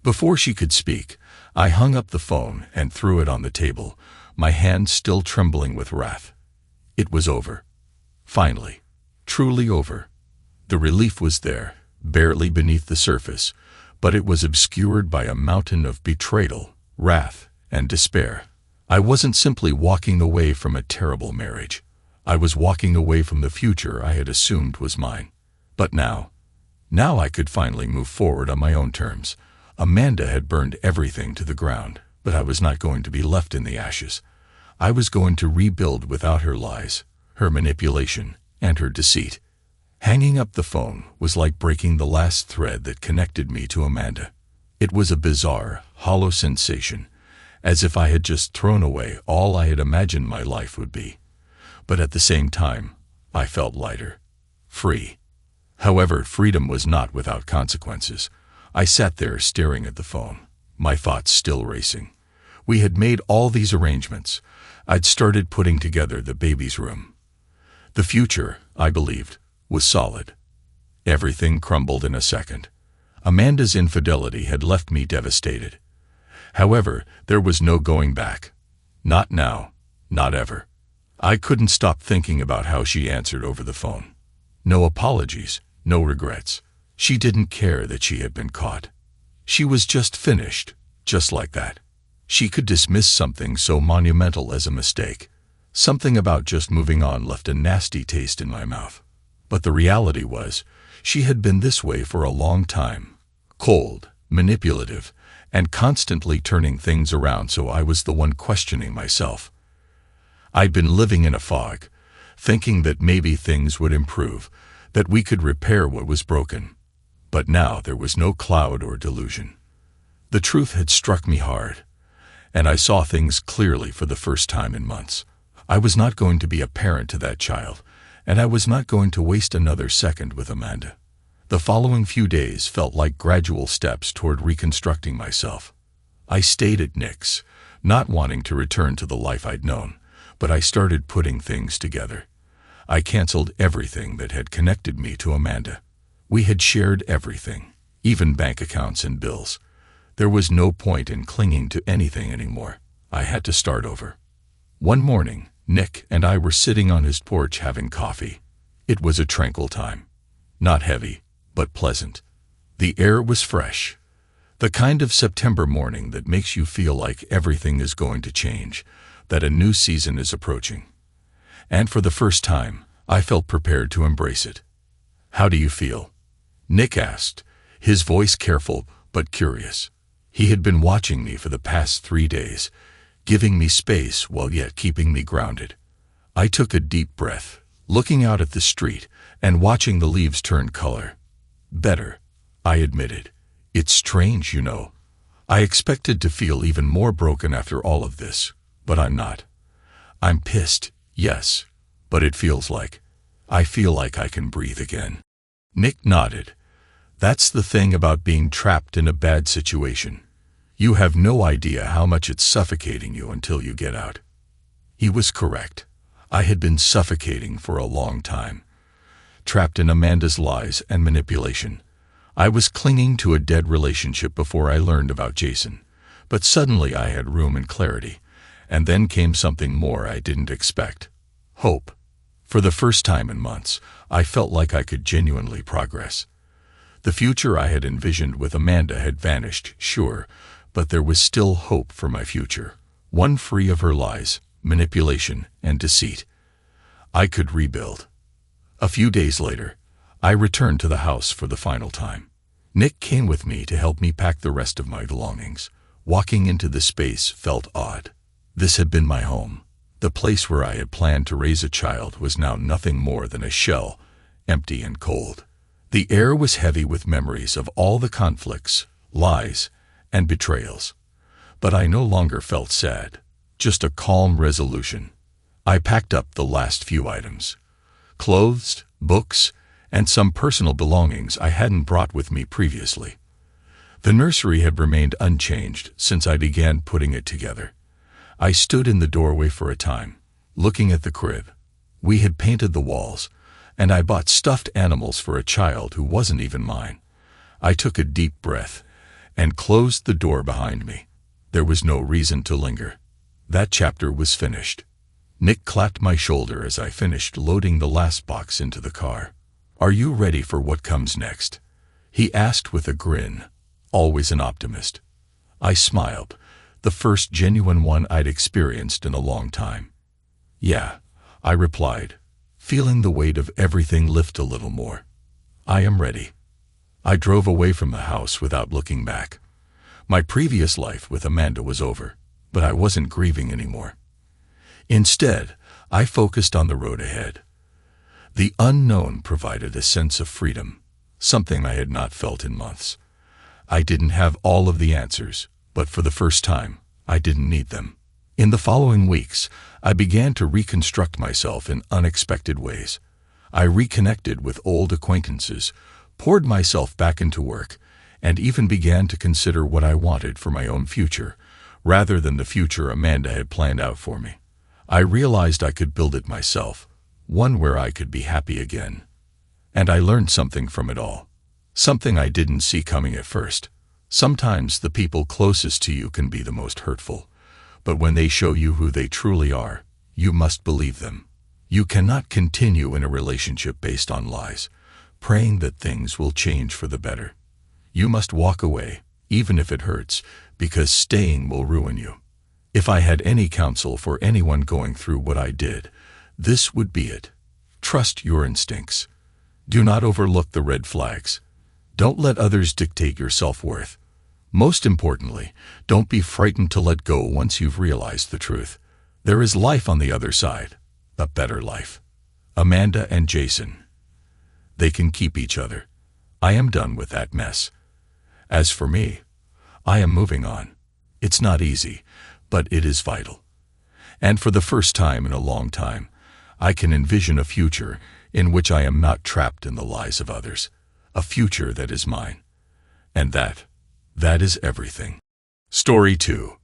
Before she could speak, I hung up the phone and threw it on the table, my hand still trembling with wrath. It was over. Finally. Truly over. The relief was there, barely beneath the surface, but it was obscured by a mountain of betrayal, wrath, and despair. I wasn't simply walking away from a terrible marriage. I was walking away from the future I had assumed was mine. But now I could finally move forward on my own terms. Amanda had burned everything to the ground, but I was not going to be left in the ashes. I was going to rebuild without her lies, her manipulation, and her deceit. Hanging up the phone was like breaking the last thread that connected me to Amanda. It was a bizarre, hollow sensation, as if I had just thrown away all I had imagined my life would be. But at the same time, I felt lighter, free. However, freedom was not without consequences. I sat there staring at the phone, my thoughts still racing. We had made all these arrangements. I'd started putting together the baby's room. The future, I believed, was solid. Everything crumbled in a second. Amanda's infidelity had left me devastated. However, there was no going back. Not now, not ever. I couldn't stop thinking about how she answered over the phone. No apologies, no regrets. She didn't care that she had been caught. She was just finished, just like that. She could dismiss something so monumental as a mistake. Something about just moving on left a nasty taste in my mouth. But the reality was, she had been this way for a long time. Cold, manipulative, and constantly turning things around, so I was the one questioning myself. I'd been living in a fog, thinking that maybe things would improve, that we could repair what was broken. But now there was no cloud or delusion. The truth had struck me hard, and I saw things clearly for the first time in months. I was not going to be a parent to that child, and I was not going to waste another second with Amanda. The following few days felt like gradual steps toward reconstructing myself. I stayed at Nick's, not wanting to return to the life I'd known, but I started putting things together. I canceled everything that had connected me to Amanda. We had shared everything, even bank accounts and bills. There was no point in clinging to anything anymore. I had to start over. One morning, Nick and I were sitting on his porch having coffee. It was a tranquil time. Not heavy, but pleasant. The air was fresh. The kind of September morning that makes you feel like everything is going to change, that a new season is approaching. And for the first time, I felt prepared to embrace it. "How do you feel?" Nick asked, his voice careful but curious. He had been watching me for the past 3 days, giving me space while yet keeping me grounded. I took a deep breath, looking out at the street and watching the leaves turn color. "Better," I admitted. "It's strange, you know. I expected to feel even more broken after all of this, but I'm not. I'm pissed, yes, but I feel like I can breathe again." Nick nodded. "That's the thing about being trapped in a bad situation. You have no idea how much it's suffocating you until you get out." He was correct. I had been suffocating for a long time. Trapped in Amanda's lies and manipulation. I was clinging to a dead relationship before I learned about Jason. But suddenly I had room and clarity. And then came something more I didn't expect. Hope. For the first time in months, I felt like I could genuinely progress. The future I had envisioned with Amanda had vanished, sure, but there was still hope for my future. One free of her lies, manipulation, and deceit. I could rebuild. A few days later, I returned to the house for the final time. Nick came with me to help me pack the rest of my belongings. Walking into the space felt odd. This had been my home. The place where I had planned to raise a child was now nothing more than a shell, empty and cold. The air was heavy with memories of all the conflicts, lies, and betrayals. But I no longer felt sad, just a calm resolution. I packed up the last few items: clothes, books, and some personal belongings I hadn't brought with me previously. The nursery had remained unchanged since I began putting it together. I stood in the doorway for a time, looking at the crib. We had painted the walls, and I bought stuffed animals for a child who wasn't even mine. I took a deep breath and closed the door behind me. There was no reason to linger. That chapter was finished. Nick clapped my shoulder as I finished loading the last box into the car. "Are you ready for what comes next?" he asked with a grin, always an optimist. I smiled, the first genuine one I'd experienced in a long time. "Yeah," I replied, feeling the weight of everything lift a little more. "I am ready." I drove away from the house without looking back. My previous life with Amanda was over, but I wasn't grieving anymore. Instead, I focused on the road ahead. The unknown provided a sense of freedom, something I had not felt in months. I didn't have all of the answers, but for the first time, I didn't need them. In the following weeks, I began to reconstruct myself in unexpected ways. I reconnected with old acquaintances, poured myself back into work, and even began to consider what I wanted for my own future, rather than the future Amanda had planned out for me. I realized I could build it myself, one where I could be happy again. And I learned something from it all. Something I didn't see coming at first. Sometimes the people closest to you can be the most hurtful, but when they show you who they truly are, you must believe them. You cannot continue in a relationship based on lies, praying that things will change for the better. You must walk away, even if it hurts, because staying will ruin you. If I had any counsel for anyone going through what I did, this would be it. Trust your instincts. Do not overlook the red flags. Don't let others dictate your self-worth. Most importantly, don't be frightened to let go once you've realized the truth. There is life on the other side, a better life. Amanda and Jason. They can keep each other. I am done with that mess. As for me, I am moving on. It's not easy, but it is vital. And for the first time in a long time, I can envision a future in which I am not trapped in the lies of others. A future that is mine. And that is everything. Story 2.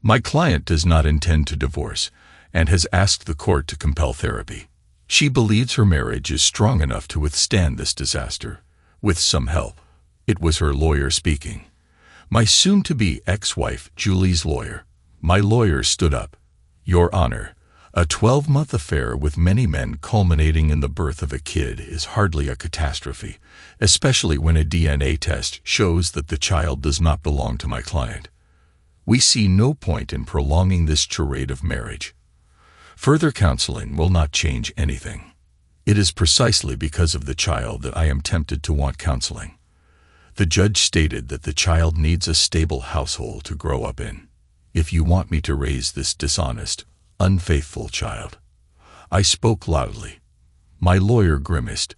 My client does not intend to divorce and has asked the court to compel therapy. She believes her marriage is strong enough to withstand this disaster, with some help. It was her lawyer speaking. My soon-to-be ex-wife, Julie's lawyer. My lawyer stood up. "Your Honor, a 12-month affair with many men culminating in the birth of a kid is hardly a catastrophe, especially when a DNA test shows that the child does not belong to my client. We see no point in prolonging this charade of marriage. Further counseling will not change anything. It is precisely because of the child that I am tempted to want counseling." The judge stated that the child needs a stable household to grow up in. "If you want me to raise this dishonest, unfaithful child." I spoke loudly. My lawyer grimaced.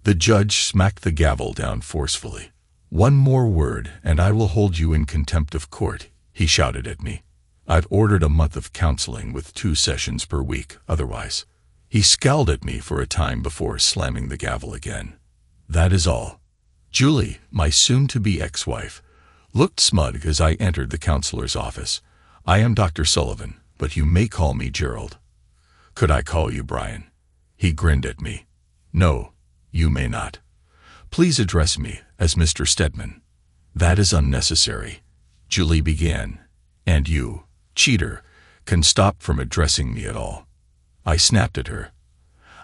The judge smacked the gavel down forcefully. "One more word and I will hold you in contempt of court," he shouted at me. "I've ordered a month of counseling with 2 sessions per week, otherwise." He scowled at me for a time before slamming the gavel again. "That is all." Julie, my soon-to-be ex-wife, looked smug as I entered the counselor's office. "I am Dr. Sullivan, but you may call me Gerald." "Could I call you Brian?" He grinned at me. "No, you may not. Please address me as Mr. Stedman." "That is unnecessary," Julie began. "And you, cheater, can stop from addressing me at all." I snapped at her.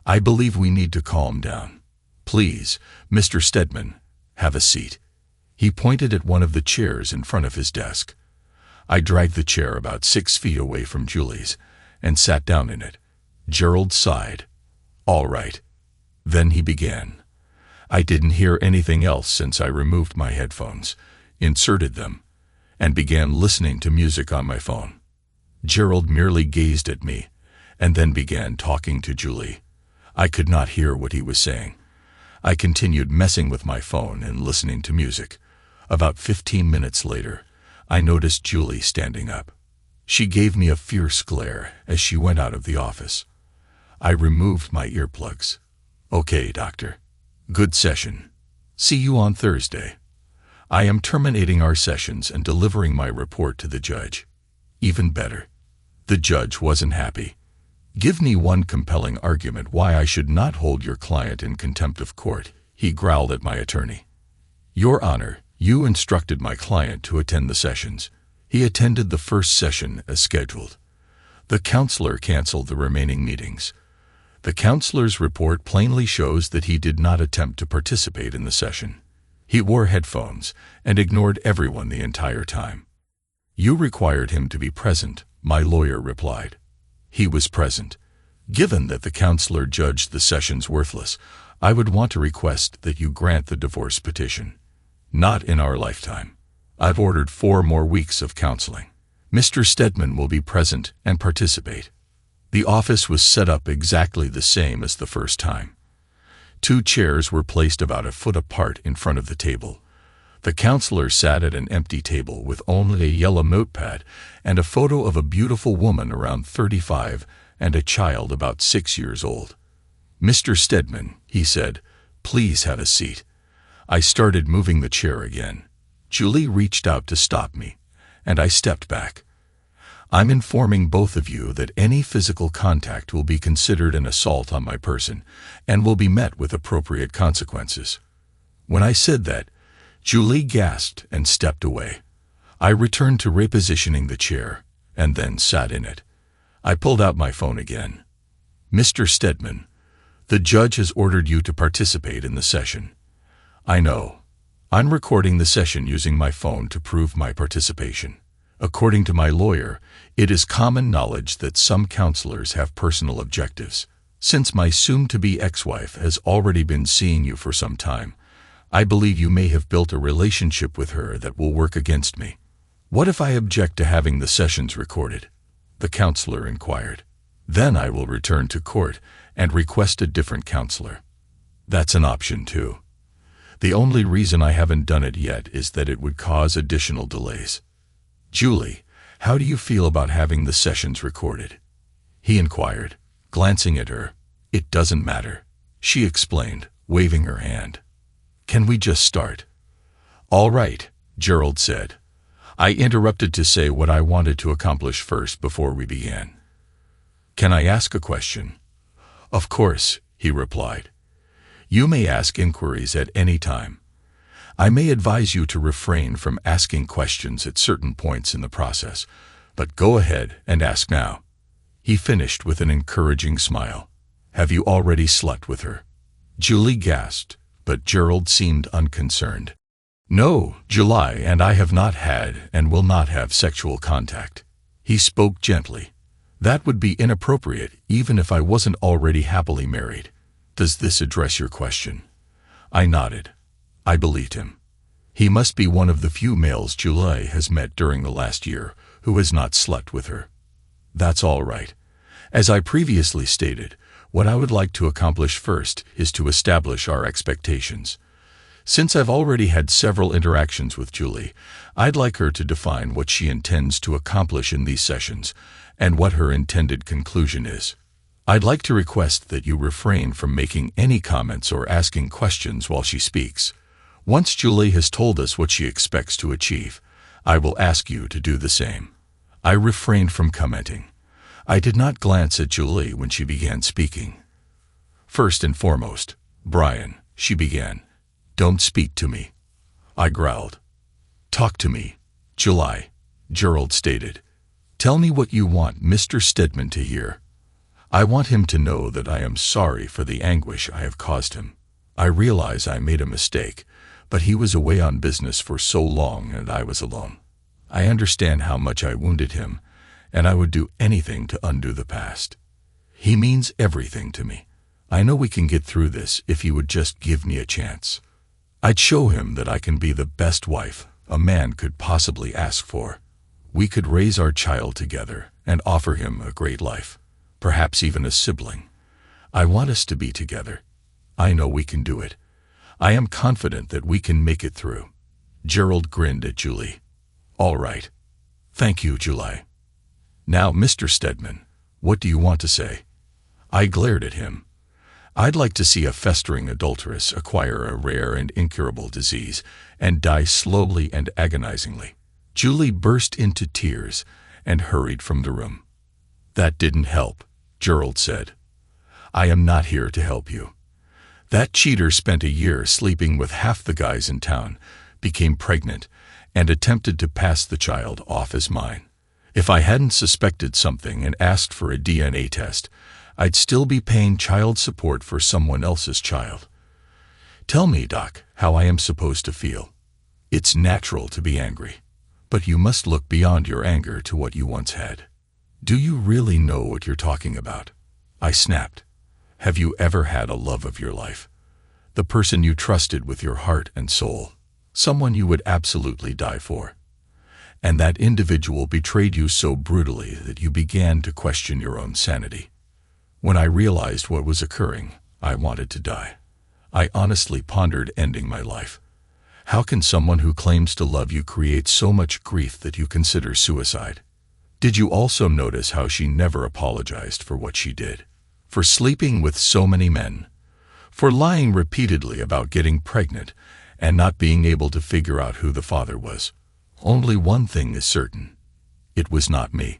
"I believe we need to calm down. Please, Mr. Stedman, have a seat." He pointed at one of the chairs in front of his desk. I dragged the chair about 6 feet away from Julie's and sat down in it. Gerald sighed. "All right." Then he began. I didn't hear anything else since I removed my headphones, inserted them, and began listening to music on my phone. Gerald merely gazed at me and then began talking to Julie. I could not hear what he was saying. I continued messing with my phone and listening to music. About 15 minutes later, I noticed Julie standing up. She gave me a fierce glare as she went out of the office. I removed my earplugs. Okay, doctor. Good session. See you on Thursday. I am terminating our sessions and delivering my report to the judge. Even better. The judge wasn't happy. Give me one compelling argument why I should not hold your client in contempt of court, he growled at my attorney. Your Honor, you instructed my client to attend the sessions. He attended the first session as scheduled. The counselor canceled the remaining meetings. The counselor's report plainly shows that he did not attempt to participate in the session. He wore headphones and ignored everyone the entire time. You required him to be present, my lawyer replied. He was present. Given that the counselor judged the sessions worthless, I would want to request that you grant the divorce petition. Not in our lifetime. I've ordered 4 more weeks of counseling. Mr. Stedman will be present and participate. The office was set up exactly the same as the first time. 2 chairs were placed about a foot apart in front of the table. The counselor sat at an empty table with only a yellow notepad and a photo of a beautiful woman around 35 and a child about 6 years old. Mr. Stedman, he said, please have a seat. I started moving the chair again. Julie reached out to stop me, and I stepped back. I'm informing both of you that any physical contact will be considered an assault on my person and will be met with appropriate consequences. When I said that, Julie gasped and stepped away. I returned to repositioning the chair and then sat in it. I pulled out my phone again. Mr. Stedman, the judge has ordered you to participate in the session. I know. I'm recording the session using my phone to prove my participation. According to my lawyer, it is common knowledge that some counselors have personal objectives. Since my soon-to-be ex-wife has already been seeing you for some time, I believe you may have built a relationship with her that will work against me. What if I object to having the sessions recorded? The counselor inquired. Then I will return to court and request a different counselor. That's an option too. The only reason I haven't done it yet is that it would cause additional delays. Julie, how do you feel about having the sessions recorded? He inquired, glancing at her. It doesn't matter, she explained, waving her hand. Can we just start? All right, Gerald said. I interrupted to say what I wanted to accomplish first before we began. Can I ask a question? Of course, he replied. You may ask inquiries at any time. I may advise you to refrain from asking questions at certain points in the process, but go ahead and ask now. He finished with an encouraging smile. Have you already slept with her? Julie gasped, but Gerald seemed unconcerned. No, Julie and I have not had and will not have sexual contact. He spoke gently. That would be inappropriate even if I wasn't already happily married. Does this address your question? I nodded. I believed him. He must be one of the few males Julie has met during the last year who has not slept with her. That's all right. As I previously stated, what I would like to accomplish first is to establish our expectations. Since I've already had several interactions with Julie, I'd like her to define what she intends to accomplish in these sessions and what her intended conclusion is. I'd like to request that you refrain from making any comments or asking questions while she speaks. Once Julie has told us what she expects to achieve, I will ask you to do the same. I refrained from commenting. I did not glance at Julie when she began speaking. First and foremost, Brian, she began. Don't speak to me. I growled. Talk to me, Julie, Gerald stated. Tell me what you want Mr. Stedman to hear. I want him to know that I am sorry for the anguish I have caused him. I realize I made a mistake, but he was away on business for so long and I was alone. I understand how much I wounded him, and I would do anything to undo the past. He means everything to me. I know we can get through this if he would just give me a chance. I'd show him that I can be the best wife a man could possibly ask for. We could raise our child together and offer him a great life, perhaps even a sibling. I want us to be together. I know we can do it. I am confident that we can make it through. Gerald grinned at Julie. All right. Thank you, July. Now, Mr. Stedman, what do you want to say? I glared at him. I'd like to see a festering adulteress acquire a rare and incurable disease and die slowly and agonizingly. Julie burst into tears and hurried from the room. That didn't help, Gerald said. I am not here to help you. That cheater spent a year sleeping with half the guys in town, became pregnant, and attempted to pass the child off as mine. If I hadn't suspected something and asked for a DNA test, I'd still be paying child support for someone else's child. Tell me, Doc, how I am supposed to feel. It's natural to be angry, but you must look beyond your anger to what you once had. Do you really know what you're talking about? I snapped. Have you ever had a love of your life? The person you trusted with your heart and soul, someone you would absolutely die for. And that individual betrayed you so brutally that you began to question your own sanity. When I realized what was occurring, I wanted to die. I honestly pondered ending my life. How can someone who claims to love you create so much grief that you consider suicide? Did you also notice how she never apologized for what she did? For sleeping with so many men? For lying repeatedly about getting pregnant and not being able to figure out who the father was? Only one thing is certain. It was not me,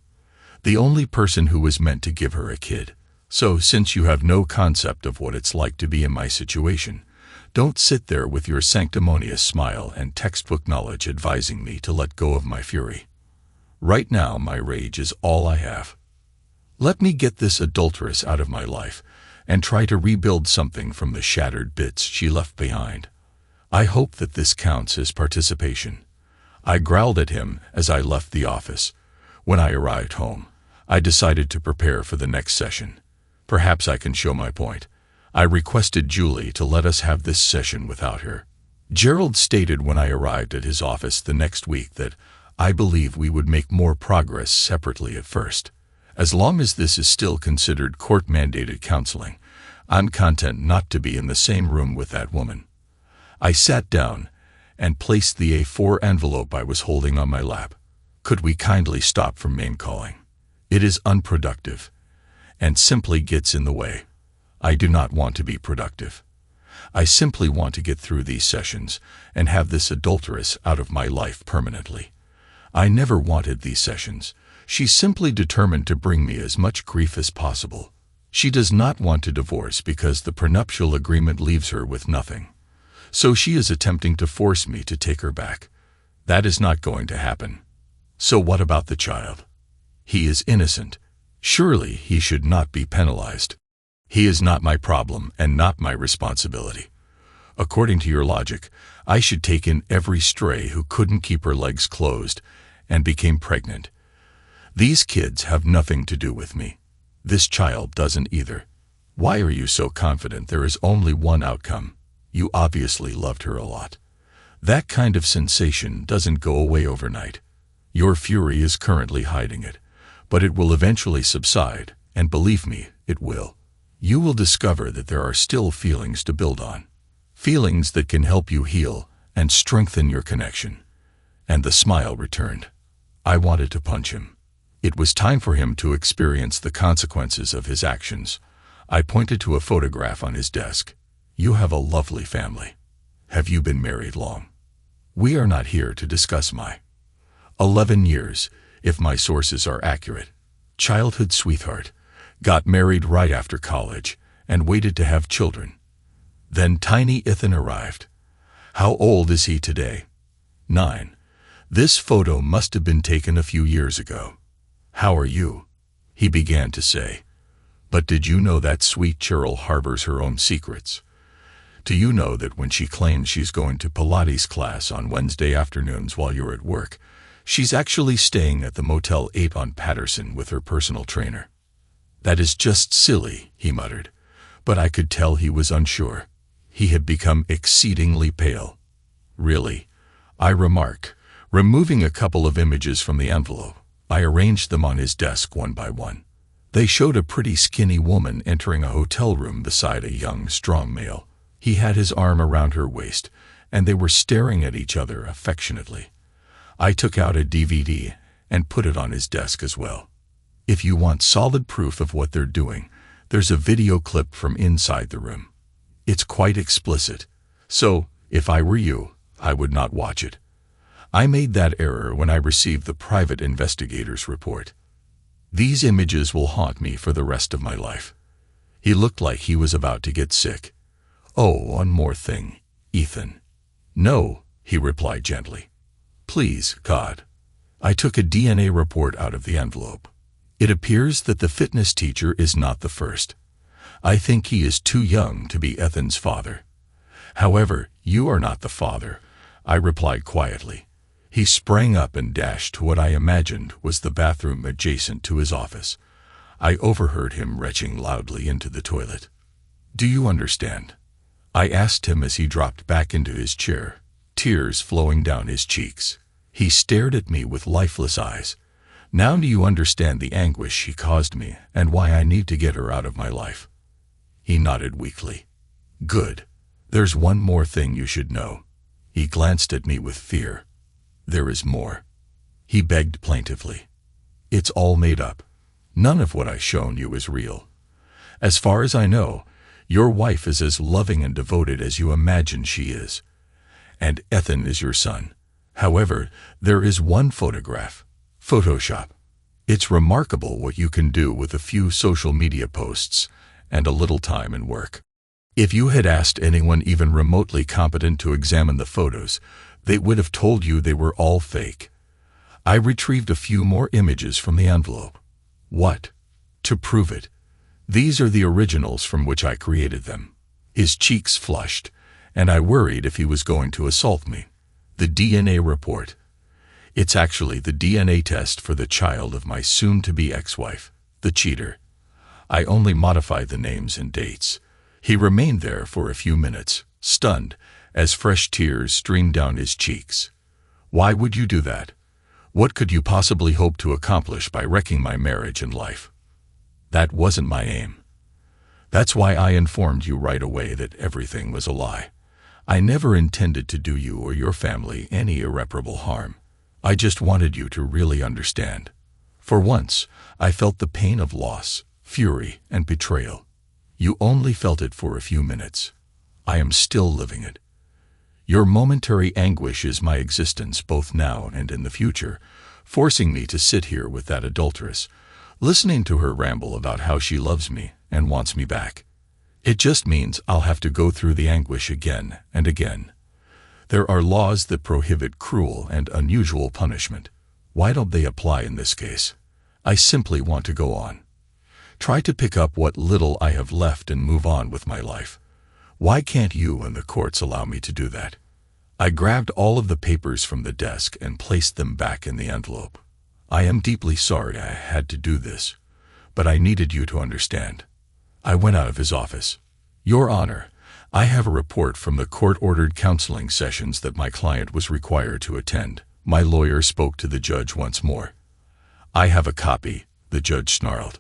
the only person who was meant to give her a kid. So, since you have no concept of what it's like to be in my situation, don't sit there with your sanctimonious smile and textbook knowledge advising me to let go of my fury. Right now, my rage is all I have. Let me get this adulteress out of my life and try to rebuild something from the shattered bits she left behind. I hope that this counts as participation. I growled at him as I left the office. When I arrived home, I decided to prepare for the next session. Perhaps I can show my point. I requested Julie to let us have this session without her. Gerald stated when I arrived at his office the next week that I believe we would make more progress separately at first. As long as this is still considered court-mandated counseling, I'm content not to be in the same room with that woman. I sat down and placed the A4 envelope I was holding on my lap. Could we kindly stop from name-calling? It is unproductive and simply gets in the way. I do not want to be productive. I simply want to get through these sessions and have this adulteress out of my life permanently. I never wanted these sessions. She's simply determined to bring me as much grief as possible. She does not want to divorce because the prenuptial agreement leaves her with nothing. So she is attempting to force me to take her back. That is not going to happen. So what about the child? He is innocent. Surely he should not be penalized. He is not my problem and not my responsibility. According to your logic, I should take in every stray who couldn't keep her legs closed and became pregnant. These kids have nothing to do with me. This child doesn't either. Why are you so confident there is only one outcome? You obviously loved her a lot. That kind of sensation doesn't go away overnight. Your fury is currently hiding it, but it will eventually subside, and believe me, it will. You will discover that there are still feelings to build on. Feelings that can help you heal and strengthen your connection. And the smile returned. I wanted to punch him. It was time for him to experience the consequences of his actions. I pointed to a photograph on his desk. You have a lovely family. Have you been married long? We are not here to discuss my 11 years, if my sources are accurate. Childhood sweetheart. Got married right after college and waited to have children. Then tiny Ethan arrived. How old is he today? 9. This photo must have been taken a few years ago. How are you? He began to say. But did you know that sweet Cheryl harbors her own secrets? Do you know that when she claims she's going to Pilates class on Wednesday afternoons while you're at work, she's actually staying at the Motel 8 on Patterson with her personal trainer? That is just silly, he muttered, but I could tell he was unsure. He had become exceedingly pale. Really? I remarked, removing a couple of images from the envelope. I arranged them on his desk one by one. They showed a pretty skinny woman entering a hotel room beside a young, strong male. He had his arm around her waist, and they were staring at each other affectionately. I took out a DVD and put it on his desk as well. If you want solid proof of what they're doing, there's a video clip from inside the room. It's quite explicit, so if I were you, I would not watch it. I made that error when I received the private investigator's report. These images will haunt me for the rest of my life. He looked like he was about to get sick. Oh, one more thing, Ethan. No, he replied gently. Please, God. I took a DNA report out of the envelope. It appears that the fitness teacher is not the first. I think he is too young to be Ethan's father. However, you are not the father, I replied quietly. He sprang up and dashed to what I imagined was the bathroom adjacent to his office. I overheard him retching loudly into the toilet. Do you understand? I asked him as he dropped back into his chair, tears flowing down his cheeks. He stared at me with lifeless eyes. Now do you understand the anguish she caused me and why I need to get her out of my life? He nodded weakly. Good. There's one more thing you should know. He glanced at me with fear. There is more. He begged plaintively. It's all made up. None of what I've shown you is real. As far as I know, your wife is as loving and devoted as you imagine she is. And Ethan is your son. However, there is one photograph. Photoshop. It's remarkable what you can do with a few social media posts and a little time and work. If you had asked anyone even remotely competent to examine the photos, they would have told you they were all fake. I retrieved a few more images from the envelope. What? To prove it. These are the originals from which I created them. His cheeks flushed, and I worried if he was going to assault me. The DNA report. It's actually the DNA test for the child of my soon-to-be ex-wife, the cheater. I only modified the names and dates. He remained there for a few minutes, stunned, as fresh tears streamed down his cheeks. Why would you do that? What could you possibly hope to accomplish by wrecking my marriage and life? That wasn't my aim. That's why I informed you right away that everything was a lie. I never intended to do you or your family any irreparable harm. I just wanted you to really understand. For once, I felt the pain of loss, fury, and betrayal. You only felt it for a few minutes. I am still living it. Your momentary anguish is my existence both now and in the future, forcing me to sit here with that adulteress, listening to her ramble about how she loves me and wants me back. It just means I'll have to go through the anguish again and again. There are laws that prohibit cruel and unusual punishment. Why don't they apply in this case? I simply want to go on. Try to pick up what little I have left and move on with my life. Why can't you and the courts allow me to do that? I grabbed all of the papers from the desk and placed them back in the envelope. I am deeply sorry I had to do this, but I needed you to understand. I went out of his office. Your Honor, I have a report from the court-ordered counseling sessions that my client was required to attend. My lawyer spoke to the judge once more. I have a copy, the judge snarled.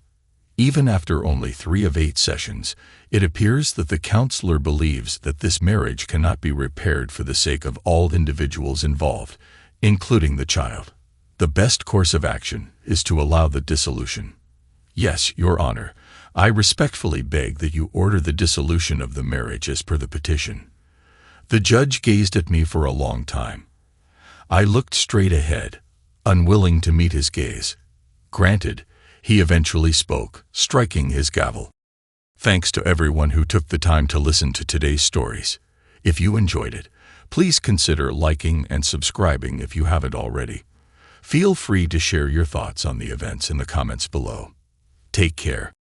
Even after only 3 of 8 sessions, it appears that the counselor believes that this marriage cannot be repaired for the sake of all individuals involved, including the child. The best course of action is to allow the dissolution. Yes, Your Honor, I respectfully beg that you order the dissolution of the marriage as per the petition. The judge gazed at me for a long time. I looked straight ahead, unwilling to meet his gaze. Granted, he eventually spoke, striking his gavel. Thanks to everyone who took the time to listen to today's stories. If you enjoyed it, please consider liking and subscribing if you haven't already. Feel free to share your thoughts on the events in the comments below. Take care.